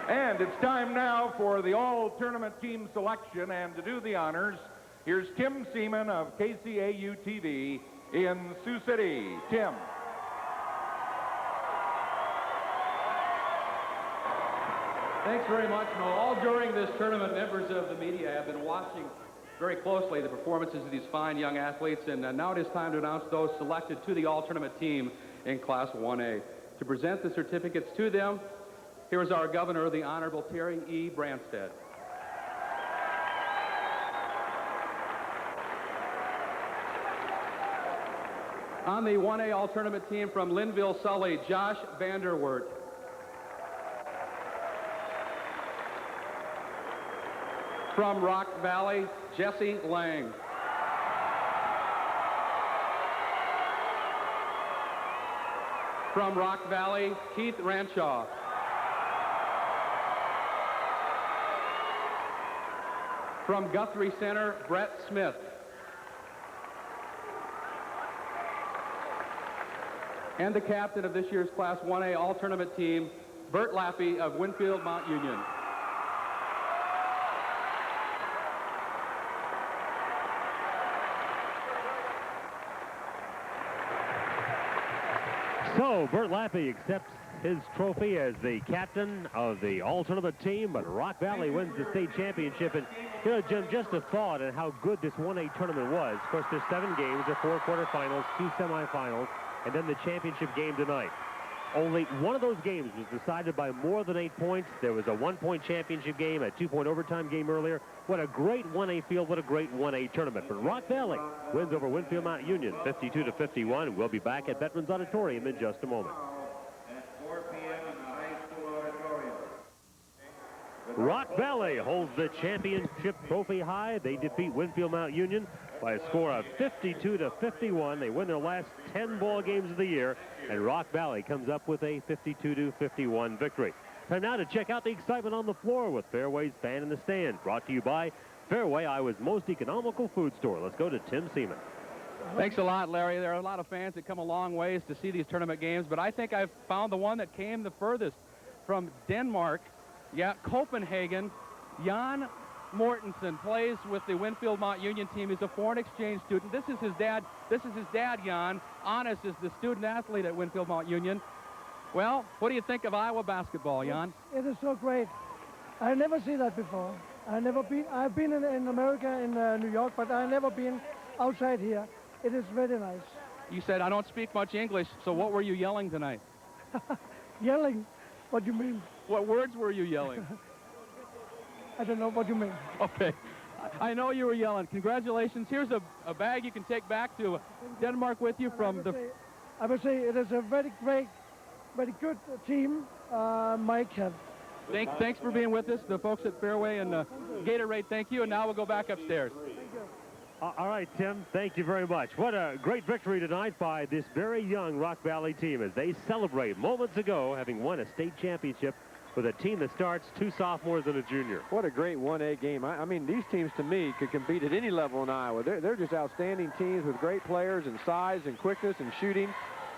And it's time now for the all-tournament team selection, and to do the honors, here's Tim Seaman of KCAU-TV in Sioux City. Tim. Thanks very much, Mo. All during this tournament, members of the media have been watching very closely the performances of these fine young athletes, and now it is time to announce those selected to the all-tournament team in Class 1A. To present the certificates to them, here is our governor, the Honorable Terry E. Branstad. On the 1A all-tournament team from Linville, Sully, Josh Vanderwert. From Rock Valley, Jesse Lang. From Rock Valley, Keith Ranshaw. From Guthrie Center, Brett Smith. And the captain of this year's Class 1A all-tournament team, Bert Lappy of Winfield-Mt. Union. So, Bert Lappy accepts his trophy as the captain of the all-tournament team, but Rock Valley wins the state championship. And, you know, Jim, just a thought on how good this 1A tournament was. Of course, there's 7 games, there are 4 quarterfinals, 2 semifinals, and then the championship game tonight. Only one of those games was decided by more than 8 points. There was a 1-point championship game, a 2-point overtime game earlier. What a great 1A field, what a great 1A tournament. But Rock Valley wins over Winfield-Mt. Union, 52-51. We'll be back at Veterans Auditorium in just a moment. At 4 p.m. in the high school auditorium. Rock Valley holds the championship trophy high. They defeat Winfield-Mt. Union by a score of 52-51. They win their last 10 ball games of the year, and Rock Valley comes up with a 52-51 victory. Time now to check out the excitement on the floor with Fairway's Fan in the Stand, brought to you by Fairway, Iowa's most economical food store. Let's go to Tim Seaman. Thanks a lot, Larry. There are a lot of fans that come a long ways to see these tournament games, but I think I've found the one that came the furthest from Denmark. Yeah, Copenhagen. Jan Mortensen plays with the Winfield-Mt. Union team. He's a foreign exchange student. This is his dad. Jan. Anis is the student athlete at Winfield-Mt. Union. Well, what do you think of Iowa basketball, Jan? It is so great. I never seen that before. I've been in America, in New York, but I've never been outside here. It is very nice. You said I don't speak much English, so what were you yelling tonight? Yelling? What do you mean? What words were you yelling? I don't know what you mean. Okay. I know you were yelling. Congratulations. Here's a bag you can take back to Denmark with you from the... I would say it is a very great, very good team Mike had. Thanks for being with us, the folks at Fairway and Gatorade, thank you. And now we'll go back upstairs. All right, Tim, thank you very much. What a great victory tonight by this very young Rock Valley team as they celebrate moments ago having won a state championship with a team that starts 2 sophomores and a junior. What a great 1A game. I mean, these teams, to me, could compete at any level in Iowa. They're just outstanding teams with great players and size and quickness and shooting.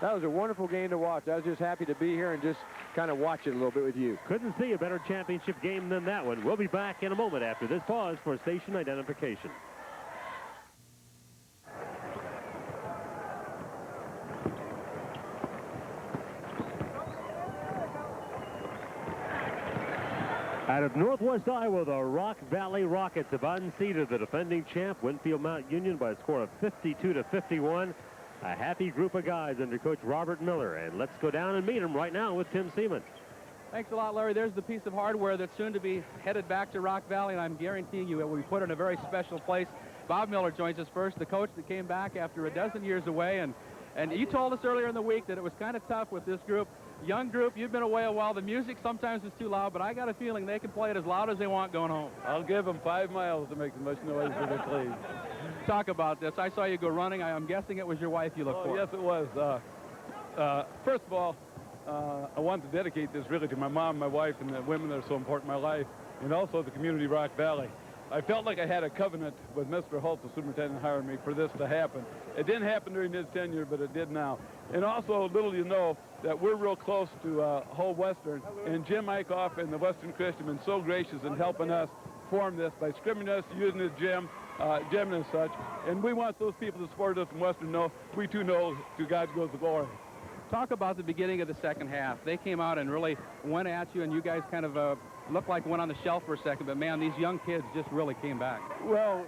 That was a wonderful game to watch. I was just happy to be here and just kind of watch it a little bit with you. Couldn't see a better championship game than that one. We'll be back in a moment after this pause for station identification. Out of Northwest Iowa, the Rock Valley Rockets have unseated the defending champ Winfield-Mt Union by a score of 52-51. A happy group of guys under Coach Robert Miller. And let's go down and meet him right now with Tim Seaman. Thanks a lot, Larry. There's the piece of hardware that's soon to be headed back to Rock Valley, and I'm guaranteeing you it will be put in a very special place. Bob Miller joins us first, the coach that came back after a dozen years away. And you told us earlier in the week that it was kind of tough with this group. Young group, you've been away a while. The music sometimes is too loud, but I got a feeling they can play it as loud as they want going home. I'll give them 5 miles to make as much noise as they please. Talk about this. I saw you go running. I'm guessing it was your wife you looked for. Yes, it was. First of all, I want to dedicate this really to my mom, my wife, and the women that are so important in my life, and also the community of Rock Valley. I felt like I had a covenant with Mr. Holt, the superintendent, hiring me for this to happen. It didn't happen during his tenure, but it did now. And also, little you know, that we're real close to Whole Western, and Jim Eichhoff and the Western Christian have been so gracious in helping us form this by scrimming us, using his gym and such. And we want those people that support us in Western know, we too know to God goes the glory. Talk about the beginning of the second half. They came out and really went at you, and you guys kind of looked like went on the shelf for a second, but man, these young kids just really came back. Well,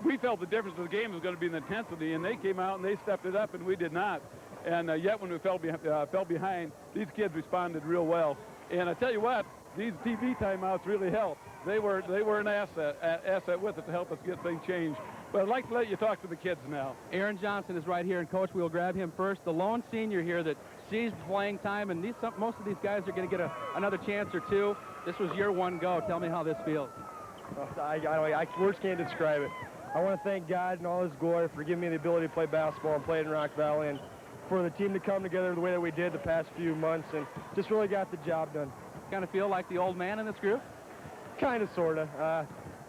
we felt the difference of the game was going to be in the intensity, and they came out and they stepped it up, and we did not. And yet when we fell behind, these kids responded real well. And I tell you what, these TV timeouts really helped. They were an asset with it to help us get things changed. But I'd like to let you talk to the kids now. Aaron Johnson is right here, and Coach, we'll grab him first. The lone senior here that sees playing time, and most of these guys are going to get another chance or two. This was your one go. Tell me how this feels. Words can't describe it. I want to thank God and all his glory for giving me the ability to play basketball and play it in Rock Valley, and for the team to come together the way that we did the past few months, and just really got the job done. Kind of feel like the old man in this group? Kind of, sort of.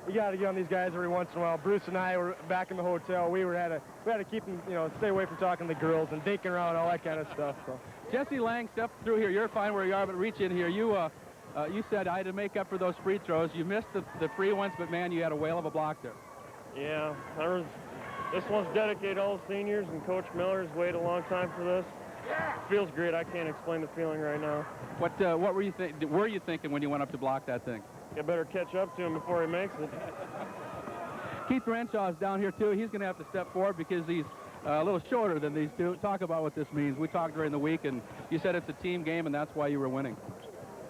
You got to get on these guys every once in a while. Bruce and I were back in the hotel. We had to keep them, stay away from talking to the girls and dinking around, all that kind of stuff. So. Jesse Lang, step through here. You're fine where you are, but reach in here. You said I had to make up for those free throws. You missed the free ones, but man, you had a whale of a block there. Yeah, this one's dedicated to all the seniors, and Coach Miller's waited a long time for this. It feels great. I can't explain the feeling right now. What were you thinking when you went up to block that thing? I better catch up to him before he makes it. Keith Renshaw's down here too. He's going to have to step forward because he's a little shorter than these two. Talk about what this means. We talked during the week, and you said it's a team game, and that's why you were winning.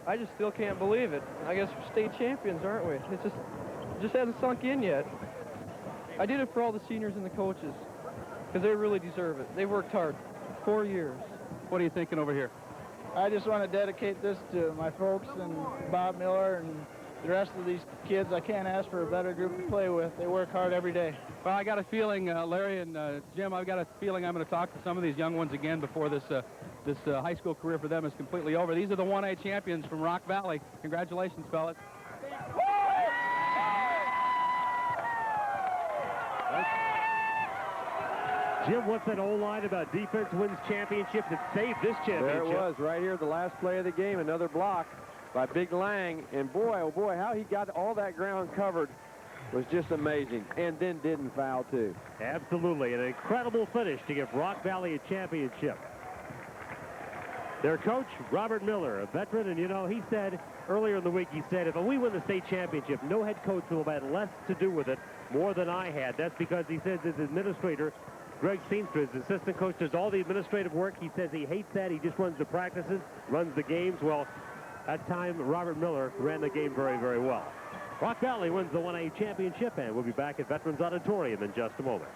I just still can't believe it. I guess we're state champions, aren't we? It just hasn't sunk in yet. I did it for all the seniors and the coaches because they really deserve it. They worked hard. 4 years. What are you thinking over here? I just want to dedicate this to my folks and Bob Miller and the rest of these kids. I can't ask for a better group to play with. They work hard every day. Well, I got a feeling, Larry and Jim, I've got a feeling I'm going to talk to some of these young ones again before this high school career for them is completely over. These are the 1A champions from Rock Valley. Congratulations, fellas. Jim, what's that old line about defense wins championships? It saved this championship. There it was, right here, the last play of the game. Another block by Big Lang. And boy, oh boy, how he got all that ground covered was just amazing. And then didn't foul, too. Absolutely. An incredible finish to give Rock Valley a championship. Their coach, Robert Miller, a veteran, and he said earlier in the week, he said, if we win the state championship, no head coach will have had less to do with it more than I had. That's because he says his administrator Greg Seamster, his assistant coach, does all the administrative work. He says he hates that. He just runs the practices, runs the games. Well, that time, Robert Miller ran the game very, very well. Rock Valley wins the 1A championship, and we'll be back at Veterans Auditorium in just a moment.